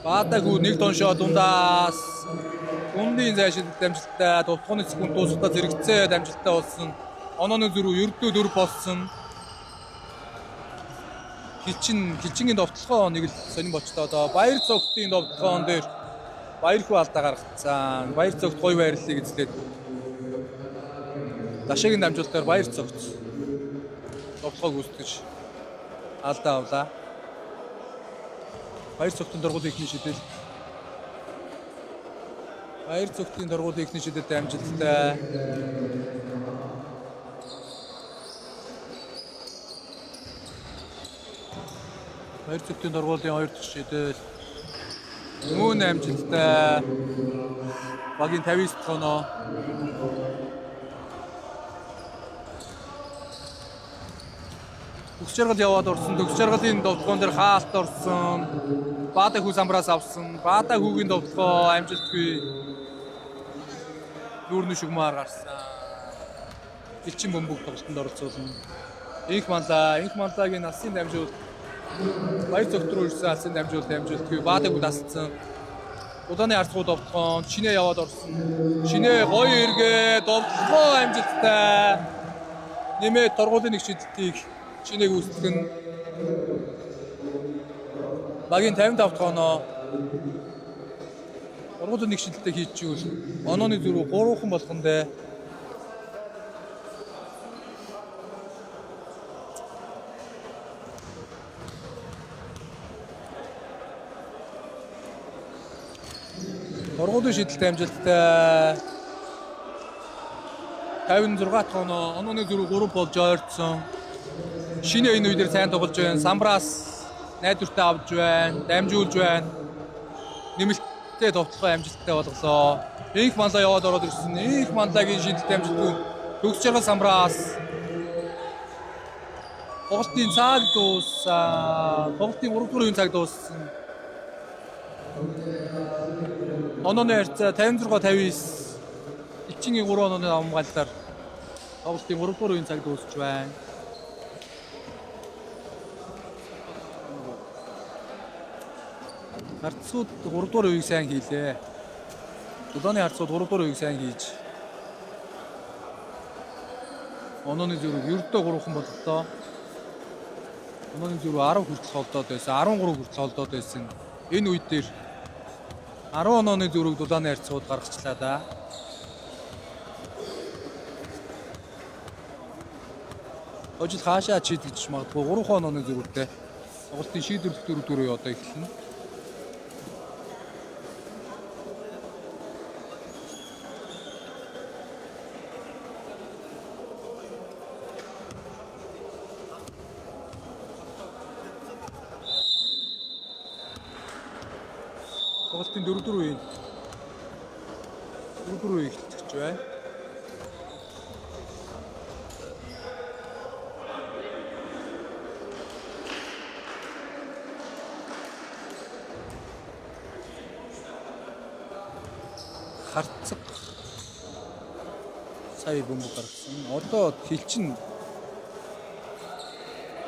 баадаг нэг тоншоо дундаас дундын зай шидэлт амжилттай довтлооны секунд дуусахтаа зэрэгцээ амжилттай болсон. Онооны зүрх ердөө 4 болсон. Хичингийн довтлогоо нэг л сонирн бочтой одоо баяр цогтын довтлогоон дээр баярхүү алдаа гаргацсан. Баяр цогт гоё байрлалыг эзлээд Дашагийн дамжуулалтаар баяр цогт довтлогоо гүйцэтгэж алдаа авлаа. Баяр цогтын дургуул ихний шидэл. Баяр цогтын дургуул ихний шидэлтэй амжилттай. Баяр цогтын дургуулын 2 дахь шидэл. Мөн амжилттай. Багийн 59 оноо. Төгс жаргал яваад орсон. Төгс жаргалын довтлогоон дээр хаалт орсон. Баадаг хүү самбраас авсан. Баадаг хүүгийн довтлогоо амжилтгүй. Нүүрний шугмаар гарсан. Элчин бөмбөг тоглолтод оролцуулна. Инх манлагийн алсын дамжуул. Баяр цогт руу ирсэн алсын дамжуултгүй. Баадаг хүү тасцсан. Дулааны харцуул довтлогоон шинэ яваад орсон. Шинэ гоё эргээ довтлогоо амжилттай. Нэмээд торгуулийн нэг шидэлтийг шинээг үүсгэн багийн 55 оноо торгуулийн нэг шидэлтийг хийчихвэл онооны зүрх 3хан болгондээ торгуулийн шидэлтэй амжилттай 56 оноо онооны зүрх 3 болж ойртсон. Шинэ энэ үедэр сайн тоглож байна. Самбраас найдвартай авч байна. Дамжуулж байна. Нэмэлттэй довтлогоо амжилттай болголоо. Инх манлаа яваад ороод ирсэн. Инх манлагийн шидэлтэй амжилтгүй. Төгс жаргал самбраас тоглолтын цаг дууссан. Тоглолтын 3-4 цаг дууссан. Онооны харьцаа 56-59. Ичингийн 3 онооны хамгаалалтаар тоглолтын 3-4 цаг дуусч байна. Харцууд 3 дугаар үеийг сайн хийлээ. Дулааны харцууд 3 дугаар үеийг сайн хийж. Онооны зүрх ердөө 3хан боллоо. Онооны зүрх 10 хүртэл холдоод байсан. 13 хүртэл холдоод байсан. Энэ үед дээр 10 онооны зүрх дулааны харцууд гаргачлаа да. Хожил хаашаа чийдэж магадгүй 3 онооны зүрхтэй. Тоглолтын шийдвэрлэх дөрөв одоо эхэлнэ. Тоглолтын 4 үеийн эхэлж байна. Харцаг сая бөмбөг гаргасан. Одоо хилчин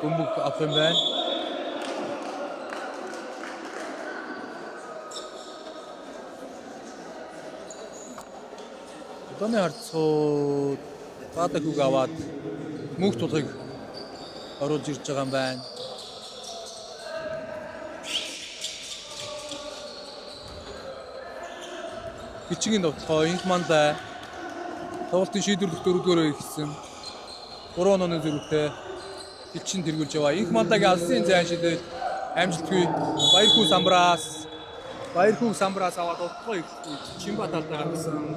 бөмбөг авах юм байна. Донны харцууд Баатахуг аваад мөнх тулгыг оруулж ирж байгаа юм байна. Бичгийн довтлогоо Инхмандаа тоглолтын шийдвэрлэх дөрөвдүгээрөө ихсэн. 3 онооны зэрэгтэй Хилчин тэргүүлж яваа. Инхмандагийн алсын зайн шидээл амжилтгүй Баярхүү Самбраас аваад довтлогоо ихсэн. Чимбат алдаа гаргасан.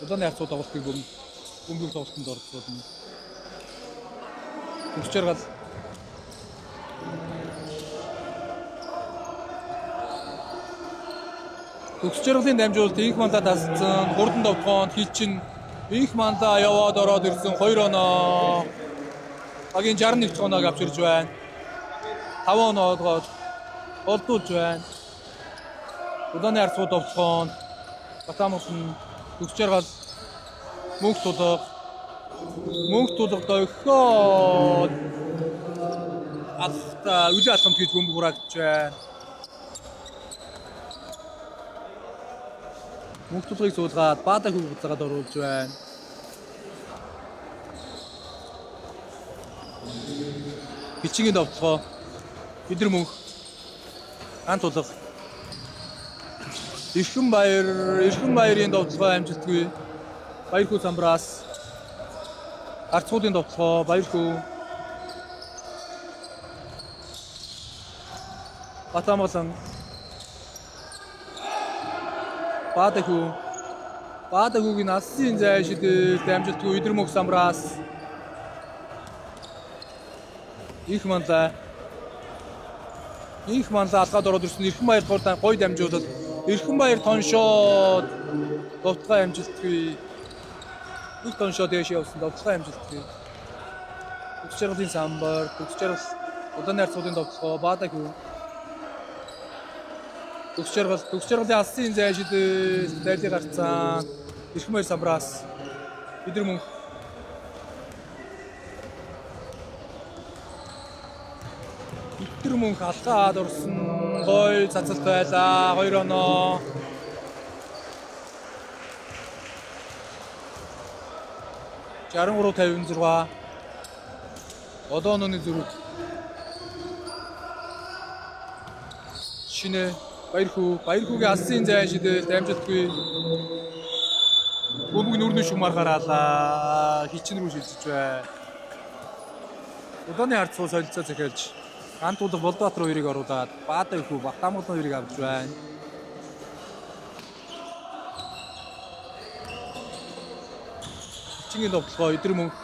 Удааны харцууд тоглолтыг бөмбөг тоглолтод орцуулна. Хүч жаргал Төгс жаргалын дамжуулалт Инхмандаа тасцсан. Хурдан довтлогоонд Хилчин Инхмандаа яваад ороод ирсэн 2 оноо. Багийн 61 оноог авч ирж байна. 5 оноогоо олдуулж байна. Удааны харцууд довтлогоонд Батамхан төгс жаргал мөнх тулга дохиод алта үгүй алхамт гэж бөмбөг хураагдж байна. Мөнх тулгыг суулгаад Баатахуг буцаагаад оруулж байна. Бичгийн довтлогоо Өдөр мөнх ан тулга Эрхэн баярын довтлогоо амжилтгүй. Баярхүү Самбраас Харцуудын довтлогоо Баярхүү Батамгалан Баатахугийн алсын зай шидээл амжилтгүй. Өдөр мөнх Самбраас Инхмандаа алгаад ороод ирсэн. Эрхэн баяр гурдаа гой дамжуулал. Эрхэн баяр тоншоод довтлогоо амжилтгүй. Их тоншоод яаш явсан довтлогоо амжилтгүй. Төгс жаргалын Самбар, төгс жаргал удааны харцуудын довтлогоо Баатахуг. Төгс жаргалын алсын зай шидээл дайлыг гарцсан. Эрхэн баяр Самбраас Өдөр мөнх алхаад орсон. Гой цацалт байлаа. 2 оноо. Жарангуруу 56. Одоо онооны зүрх. Шинэ Баярхүүгийн алсын зайн шидээл амжилтгүй. Бөмбөг нүрнөө шумаар гараалаа. Хилчин рүү шилжиж байна. Удааны харцуу солилцоо захиалж гант тулга Болдбаатар 2-ыг оруулаад Баатахуг Батамгалан 2-ыг авч байна. Хилчингийн довтлогоо Өдөр мөнх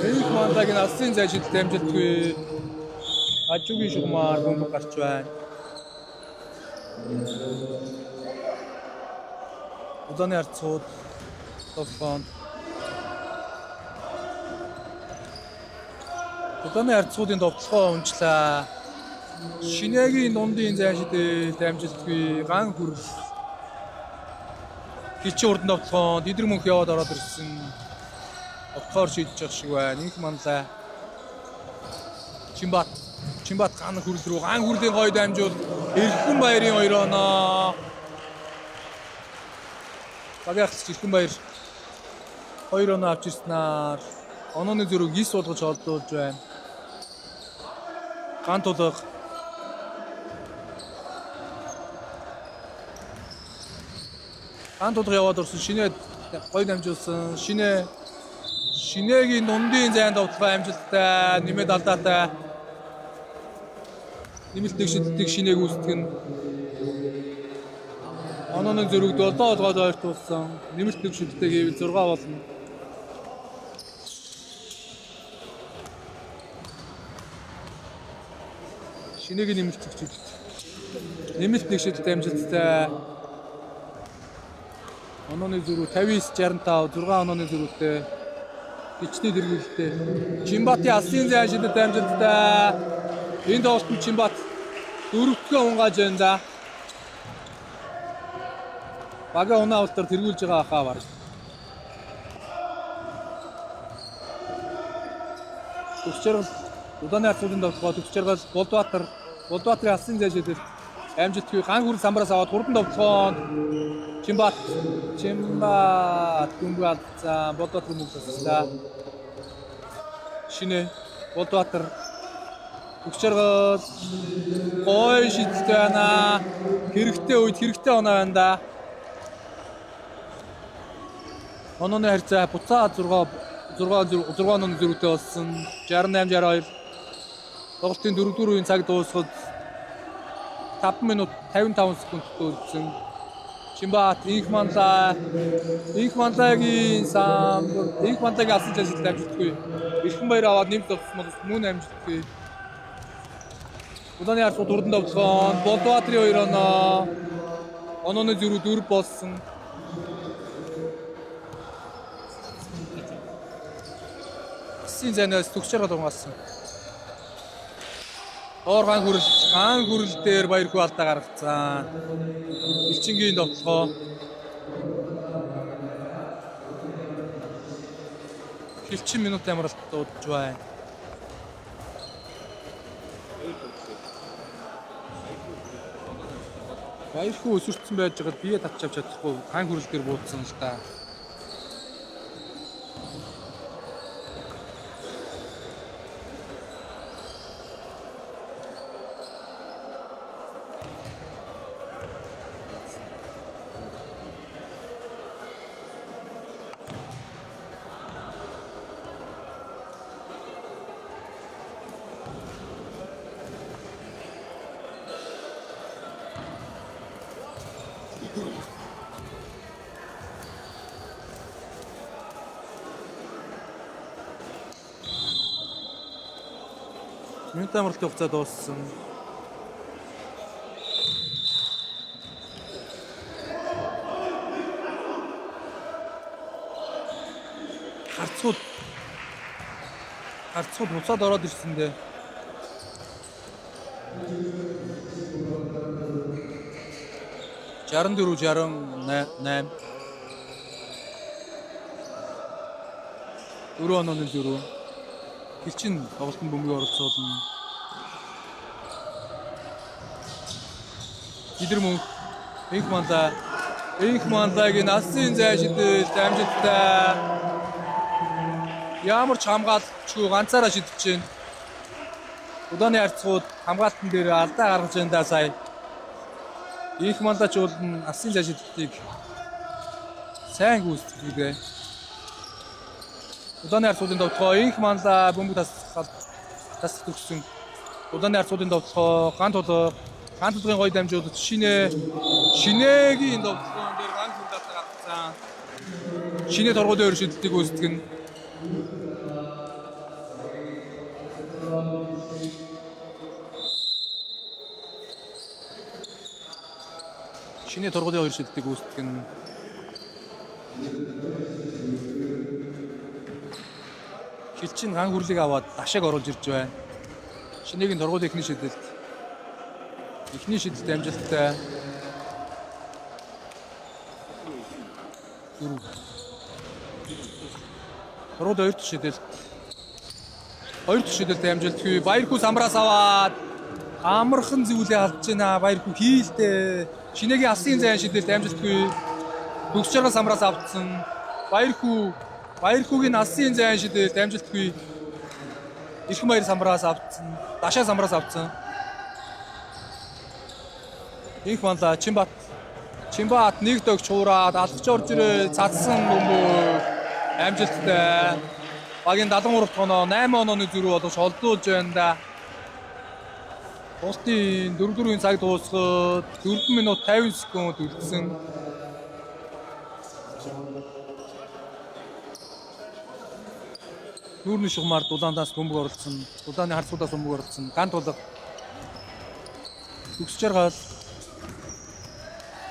Инхмандагийн алсын зай шидээл амжилтгүй. Ажуугийн шугамаар бөмбөг гарч байна. Удааны харцууд довтлогоонд Удааны харцуудын довтлогоо унчлаа. Шинэгийн дундын зай шидээл амжилтгүй. Ган хүрэл Хилчин хурдан довтлогоонд Өдөр мөнх яваад ороод ирсэн. Октоор шийдэж явах шиг байна. Инхмандаа Чимбат ган хүрэл рүү ган хүрлийн гой дамжуул. Эрхэн баярын 2 оноо. Багаарч Эрхэн баяр 2 оноо авч ирснээр онооны зүрийг 9 болгож олдуулж байна. Ган тулга яваад орсон. Шинэ гой дамжуулсан. Шинэгийн дундын зайн довтлогоо амжилттай нэмээд алдаатай. Нэмэлт шидэлтийг шинээг үүсгэн. Онооны зүрэг 7 олгоод ойртуулсан. Нэмэлт шидэлтийг хийвэл 6 болно. Шинэгийн нэмэлт шидэлт амжилттай. Онооны зүрэг 59-65 6 онооны зүрэгтэй. Хичнээн тэргүүлэлтэй. Чимбатын алсын зайн шидэт амжилттай. Энэ тоглолтод Чимбат Дөрөвдүгээр унгааж байна да. Бага унаа утгаар тэргүүлж байгаа хаа баг. Төгсчөргөл удааны харцуудын довтлогоо төгсчөргөл Болдбаатарын алсын зэжидэл амжилтгүй ган хүрэл самбараас аваад хурдан довтлогоонд Чимбат дүнбат за Болдбаатар мөнгөсөлөө. Шинэ Болдбаатар төгсчөргөл гой шидэлтэй байна. Хэрэгтэй үед хэрэгтэй оноо байна да. Онооны харьцаа буцаа 6 онооны зөрүүтэй болсон. 68-62. Тоглолтын 4-р үеийн цаг дуусахад 5 минут 55 секундтэй үлдсэн. Чимбат Инхманлагийн алсын цэцэлд амжилтгүй. Эрхэн баяр аваад нэмт болсон бол мөн амжилтгүй. Удааны харцууд хурдан довтлогоон Болдбаатарын 2 оноо. Онооны зөрүү 4 болсон. Алсын зайнаас төгсчөргөл унгаасан. Доор ган хүрэл дээр баяргүй алдаа гаргацсан. Элчингийн довтлогоо. Элчин минут амралт дуудаж байна. Баяргүй өсөртсөн байж байгаад бие татч авч чадахгүй ган хүрэл дээр буудсан л та. Минут амралтын хугацаа дууссан. Харцууд буцаад ороод ирсэн дээ. Жаран 68 4 онооны зөрүү Хилчин тоглолтын бөмбөгийг оролцуулна. Идэр мөнх Инхманлагийн алсын зай шидэлт амжилттай. Ямар ч хамгаалалтгүй ганцаараа шидэж байна. Удааны харцууд хамгаалтан дээр алдаа гаргаж байна да сая. Инхманлагч бол алсын зай шидэлтийг сайн гүйцэтгэлээ. Удааны харцуудын довтлогоо Инхманлаг бөмбөг тас төгссөн. Удааны харцуудын довтлогоо ганц толгойн гоё дамжуулж шинэгийн довтлогоон дээр ганц хүлээлт гаргасан. Шинэ торгуулийн өөр шидэлтийг үүсгэн. Шинэ торгуулийн хоёр шидэлтийг үүсгэн. Хилчин ган хүрлийг аваад дашааг оруулж ирж байна. Шинэгийн торгуулийн эхний шидэлт амжилттай. Торгуулийн хоёр шидэлт амжилтгүй. Баярхүү самраас аваад амархан зүйлээ алдж байна. Баярхүү хийлдэ. Шинэгийн алсын зайн шидэлт амжилтгүй. Төгсчөргөл самраас авцсан. Баярхүүгийн алсын зайн шидэлт амжилтгүй. Эрхэн баяр самраас авцсан. Дашаа самраас авцсан. Инхманлаг Чимбат нэг дөгч хуураад алхаж орж ирээ цацсан бөмбөг амжилттай. Багийн 73 дахь оноо 8 онооны зөрүү болгож холдуулж байна да. Уултын 4-р цаг дуусахад 4 минут 50 секунд үлдсэн. Нүүрний шугамар дулаандаас бөмбөг оролцсон. Дулааны харцуудаас бөмбөг оролцсон. Ган тулга.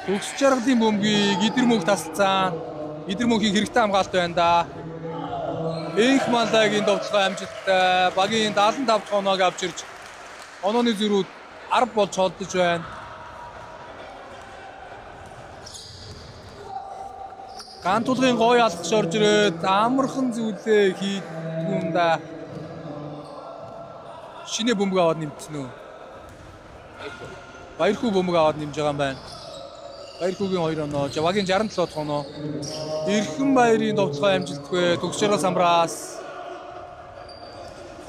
Төгсчөргөлийн бөмбөгийг идэр мөнх тасалсан. Идэр мөнхийн хэрэгтэй хамгаалт байна да. Инхманлагийн довтлогоо амжилттай. Багийн 75 дахь оноог авч ирж онооны зөрүүд 10 болж холдож байна. Гант тулгын гоё алгаш орж ирээд амархан зүйлээ хийдгүүн да. Шинэ бөмбөг аваад нэмсэн үү? Баярхүү бөмбөг аваад нэмж байгаа юм байна. Баярхүүгийн 2 оноо, Жавагийн 67 дахь оноо. Эрхэн баярын довтлогоо амжилтгүй төгсчрэл самраас.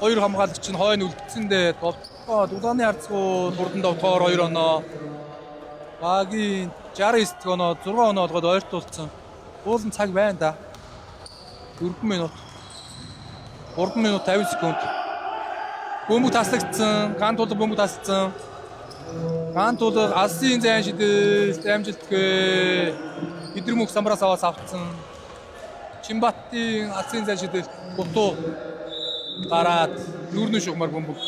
2 хамгаалагч нь хойно үлдсэндээ довтлогоо дулааны харцгуу хурдан довтлогоор 2 оноо. Багийн 69 дахь оноо 6 оноо олгоод ойртуулсан. Уулын цаг байна да. 4 минут. 3 минут 50 секунд. Бөмбөг таслагдсан. Гант тулга бөмбөг таслагдсан. Гант тулга алсын зайн шидэлт амжилтгүй. Идрэмүх самраас аваас авцсан. Чимбаттын алсын зайн шидэлт бутуу гараад нүүрний шугамар бөмбөг.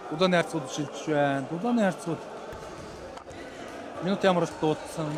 Дулааны харцууд шилжиж байна. Дулааны харцууд минут ямарч дуудсан.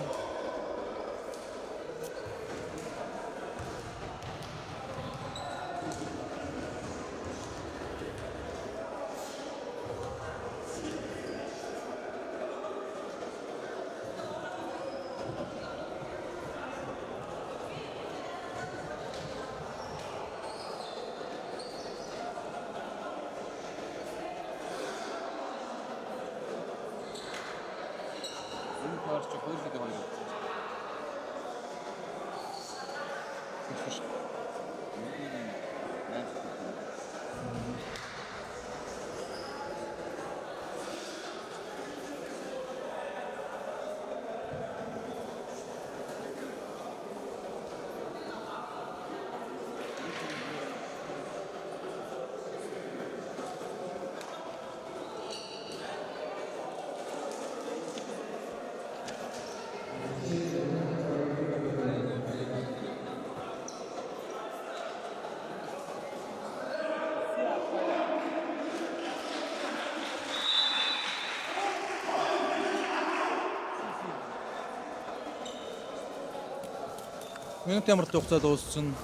Минут ямар хугацаа дууссан.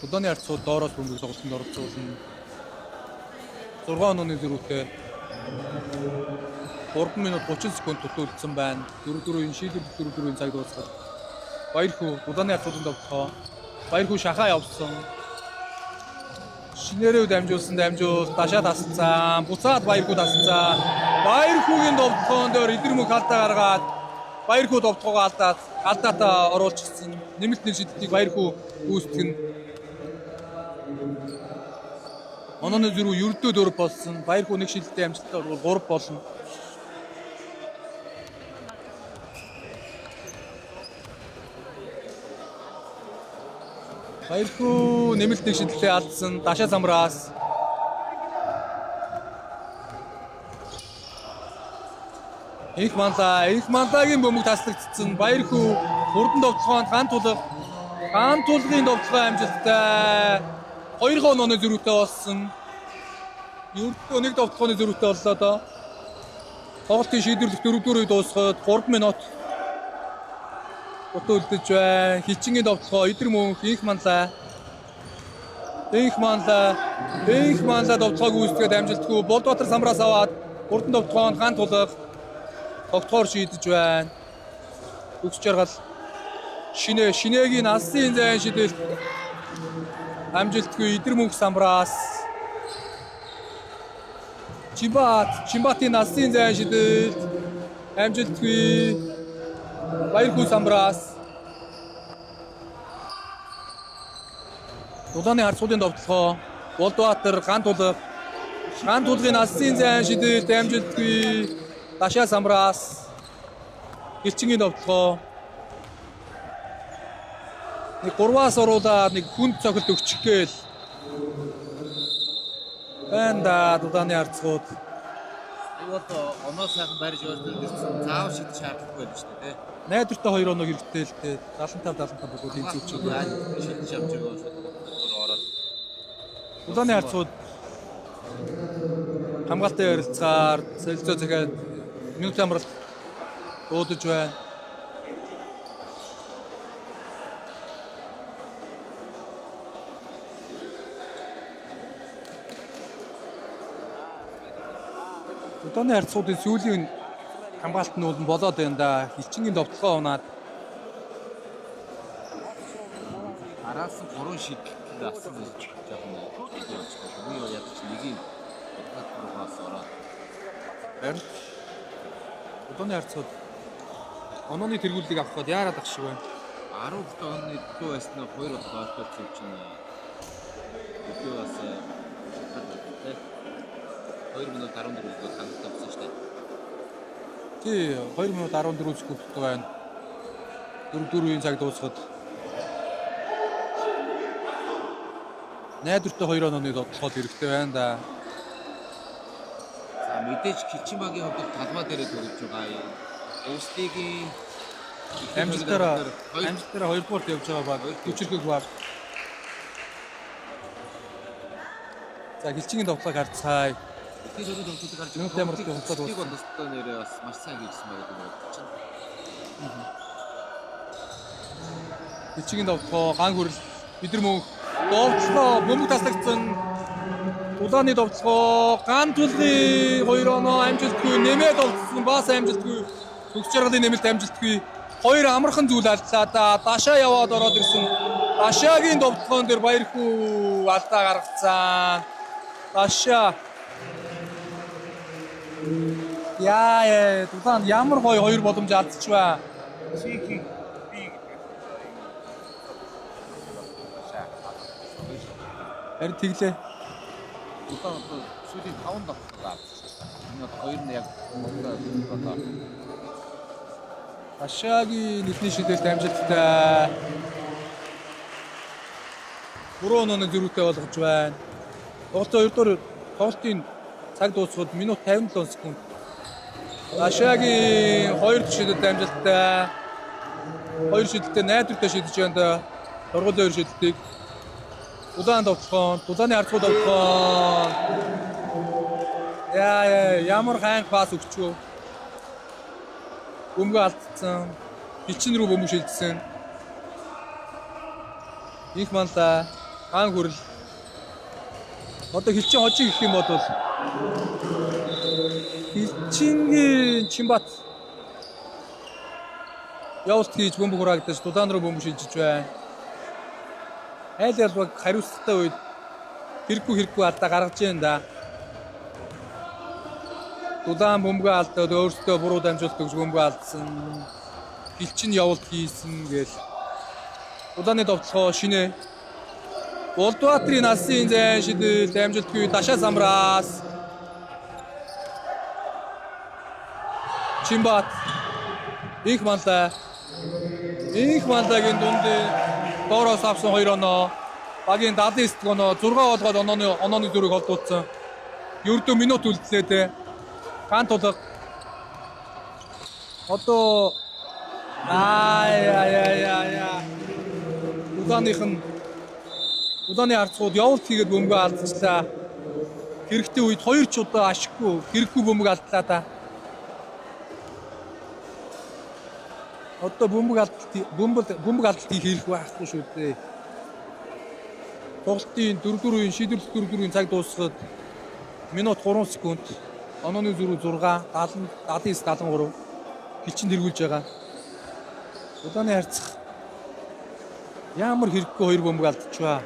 Дулааны харцууд доороос бөмбөг тоглолтод оролцуулна. 6 онооны зэрэгтэй 3 минут 30 секунд тутуулсан байна. 4-4-ийн шийдвэр 4-4-ийн цаг дуусгаад. Баярхүү дулааны харцуудын тоглолтоо. Баярхүү шахаа явсан. Шинээрээ дамжуулсан дашаа тасцсан. Буцаад баярхүү тасцсан. Баярхүүгийн тоглолтоон дээр идрэмүх алдаа гаргаад Баярхүү довтлогоо алдаатаа оруулчихсан. Нэмэлт шидэлтийг Баярхүү гүйцэтгэн. Онооны зэрүү ердөө 4 болсон. Баярхүү нэг шидэлтэй амжилттай орвол 3 болно. Баярхүү нэмэлт нэг шидэлтэй алдсан. Дашаа самраас Их манлагийн бөмбөг таслагдсан. Баярхүү хурдан довтлогоонд гант тулгын довтлогоо амжилттай 2 онооны зэрүүтэй болсон. Ердөө нэг довтлогооны зэрүүтэй боллоо доо. Тоглолтын шийдвэрлэх 4-4-ийг дуусгаад 3 минут утга үлдэж байна. Хичингийн довтлогоо идрэмүх Их манлаа довтлогоо гүйцэтгээд амжилтгүй Болдбаатар самраас аваад хурдан довтлогоонд гант тулга тогтхоор шийдэж байна. Төгс жаргал шинээгийн алсын зайн шидэлт амжилтгүй идрэмүх самраас Чимбатын алсын зайн шидэлт амжилтгүй Баярхүү самраас Дулааны харцуудын довтлогоо Болдбаатар гант тулгын алсын зайн шидэлт амжилтгүй Дашаа самраас Гэрчингийн довтлогоо нэг 3-аас оруулаад нэг хүнд цохилт өгчих гээл. Банда дулааны харцууд. Вот оноо сайхан барьж өөртөө ирсэн. Заав шидэж шаардлагагүй байна шүү дээ. Найдвартай 2 оноо хэрэгтэй л дээ. 75 бөгөөд энэ зүг чиг. Шидэж явж байгаа шууд ороод. Дулааны харцууд хамгаалалтын ярилцгаар солилцоо захиад минут амралт дуудаж байна. Удааны харьцуудын сүүлийн хамгаалт нь бол болоод байна да. Хилчингийн довтлогоо унаад Араас нь 3 шидлэл авсан гэж жоохон юу ядаж нэгийг бодгоос ороод харин удааны харьцууд онооны тэргүүлийг авахад яарад ах шиг байна. 17 оны дүү байснаа 2 бол гоолтой чинь дүү бас 2 минут 14 гол хангалттай болсон шүү дээ. Тий 2 минут 14 секунд байна. 4-4-ийн цаг дуусахад найдвартай 2 онооны дотлоход хэрэгтэй байна да. За мэдээж Хилчин багийн хувьд талбай дээрээ төгөж байгаа. Өвсдигийн Амжилтаараа 2 дуурт явж байгаа баг хүчрхэг баг. За хилчингийн довтлог харцгаая. тэр өөрөөр төгсөж гарч Минут амралтын хугацаа дуусах. Бол өстой нэрээ бас маш сайн хийсэн байгаа гэдэг бодож байна. Хилчингийн довтлогоо ган хүрэл бидэр мөнх довтлогоо бөмбөг таслагдсан. Улааны довтлогоо ган тулын 2 оноо амжилтгүй нэмээд довтлсон бас амжилтгүй. Төгс жаргалын нэмэлт амжилтгүй. 2 амархан зүйл алдлаа да. Дашаа яваад ороод ирсэн. Дашаагийн довтлогоон дээр баярхүү алдаа гаргацсан. Дашаа. Яа, тулаан ямар гоё 2 боломж алдчихваа. Харин тэглээ. Одоо сүүлийн 5 давтал авчихсан. Энэ бол 2 нь яг одоо Ашаагийн нэгний шидэлт амжилттай. 3 онооны зөрүүтэй болгож байна. Тоглолтын 2 дугаар тоглолтын цаг дуусахад минут 57 секунд. Ашаагийн 2 шидэлт амжилттай. 2 шидэлтээ найдвартай шидэж байна да. Дургуй 2 шидэлтийг Улаан довтлогоо, улааны харьцуу довтлогоо. Ямар ханг пас өгчөө. Бөмбөг алдсан. Хилчин рүү бөмбөг шилжсэн. Их манта ган хүрэл. Одоо хилчин хожиг гэх юм бол хилчингийн Чимбат явуулт хийж бөмбөг хураагдаж улаан руу бөмбөг шилжиж байна. Айл ялбаг хариуцлагатай үед хэрэггүй алдаа гаргаж байна да. Улаан бөмбөг алдаад өөртөө буруу дамжуулт өгж бөмбөг алдсан. Хилчин явуулт хийсэн гээл. Улааны довтлогоо шинэ. Болдбаатрийн алсын зайн шидэл дамжуултгүй Дашаа самраас. Чимбат. Их мантагийн дунд доороос авсан 2 оноо. Багийн 79 оноо 6 болгоод онооны зөрийг холдуулсан. Ердөө минут үлдлээ те. Ган тулга. Одоо Улааны харьцууд явуулт хийгээд бөмбөг алдчихлаа. Хэрэгтэй үед 2 ч удаа ашиггүй хэрэггүй бөмбөг алдлаа та. Одоо бөмбөг алдалтыг хийх байхгүй шүү дээ. Тоглолтын 4-4-ийн шийдвэрлэх 4-4-ийн цаг дуусахад минут 3 секунд. Онооны зөрүү 6, 79 73 хилчин тэргүүлж байгаа. Улааны харьцах ямар хэрэггүй 2 бөмбөг алдчихваа.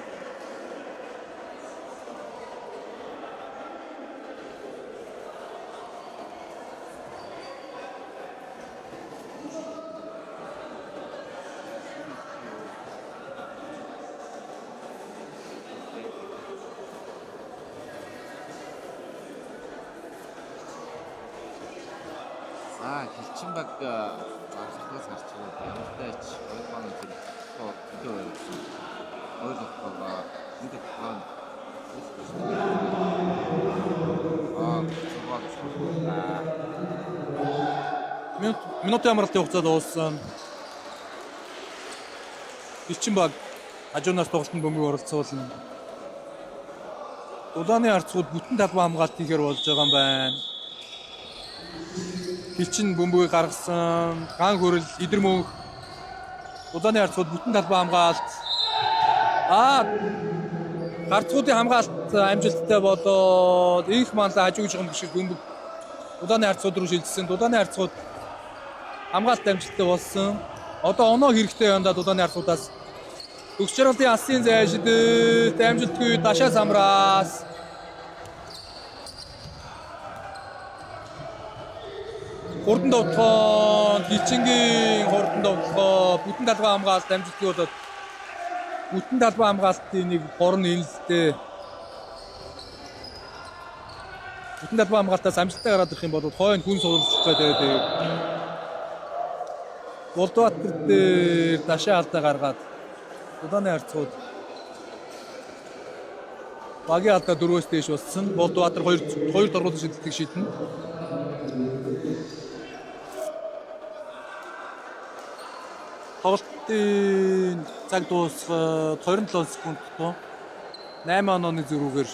Хилчин баг зарцгаас гарч байгаа ямар тач ойрхон тэр видео байсан. Ойрхон энэ хаан минутын амралтын хугацаа дууссан. Хилчин баг хажуунаас тоглолтын бөмбөг оролцуулна. Улааны харьцууд бүтэн талбай хамгаалт хийхээр болж байгаа юм байна. Хилчин бөмбөгийг гаргасан, ган хүрэл, идэр мөнх. Улааны харьцууд бүтэн талбай хамгаалт. Харьцуудын хамгаалт амжилттай болоод их манлаа хажууж байгаа юм шиг бөмбөг Дулааны харцууд руу шилжсэн. Дулааны харцууд хамгаалалт амжилттай болсон. Одоо оноо хэрэгтэй байна да дулааны харцуудаас. Төгс жаргалын асын зайшид амжилтгүй Таша Самраас. Хурдан довтлоо, Хилчингийн хурдан довтлоо, бүтэн талбай хамгаалалт амжилтгүй болоод бүтэн талбай хамгаалтын нэг хорн нэлэлттэй. Бүтэн талбай хамгаалтаас амжилттай гараад ирэх юм бол хойно хүн суулцах гэдэг. Болдбаатар дээр Таша алдаа гаргаад Дулааны харцууд багийн алдаа 4-өөс дээш болсон. Болдбаатар 2 доргуулын шидэлтийг шийднэ. Тоглолтын цаг дуусах 27 секунд тоо 8 онооны зөрүүгээр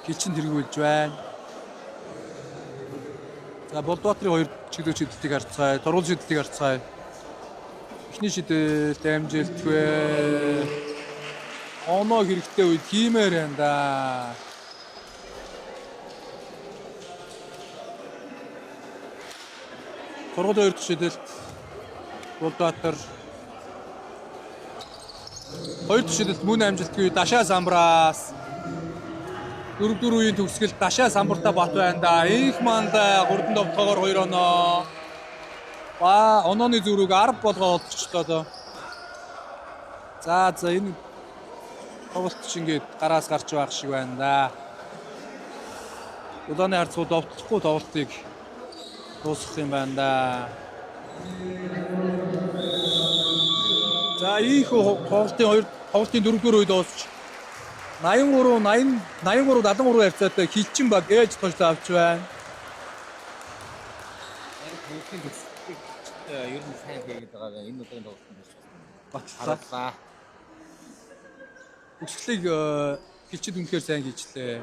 Хилчин тэргүүлж байна. За Болдбаатарын 2 чиглэл шидэлтийг харцгаая, доргуулын шидэлтийг харцгаая. Эхний шидэлт амжилтгүй. Оноо хэрэгтэй үед хиймээр байна да. Доргуулын 2 дахь шидэлт Болдбаатар 2 дахь шидэлт мөн амжилтгүй Таша Самраас 4-4 үеийн төгсгөл Таша Самбартай бат байна да. Их манда хурдан довтлогоор 2 оноо. Онооны зүрийг 10 болгоо олчихлоо. За энэ тоглолт чинь ингээд гараас гарч байх шиг байна да. Дулааны харцууд довтлохгүй тоглолтыг дуусгах юм байна да. За их тоглолтын 4-4 үед дуусч 83 харьцаатай Хилчин баг ээж тооч авч байна. Бүгдийн төсөлтийг ер нь сайн хийгээд байгаа энэ удаагийн тоглолтод Батлаа. Өсгөлийг Хилчид үнэхээр сайн хийжлээ.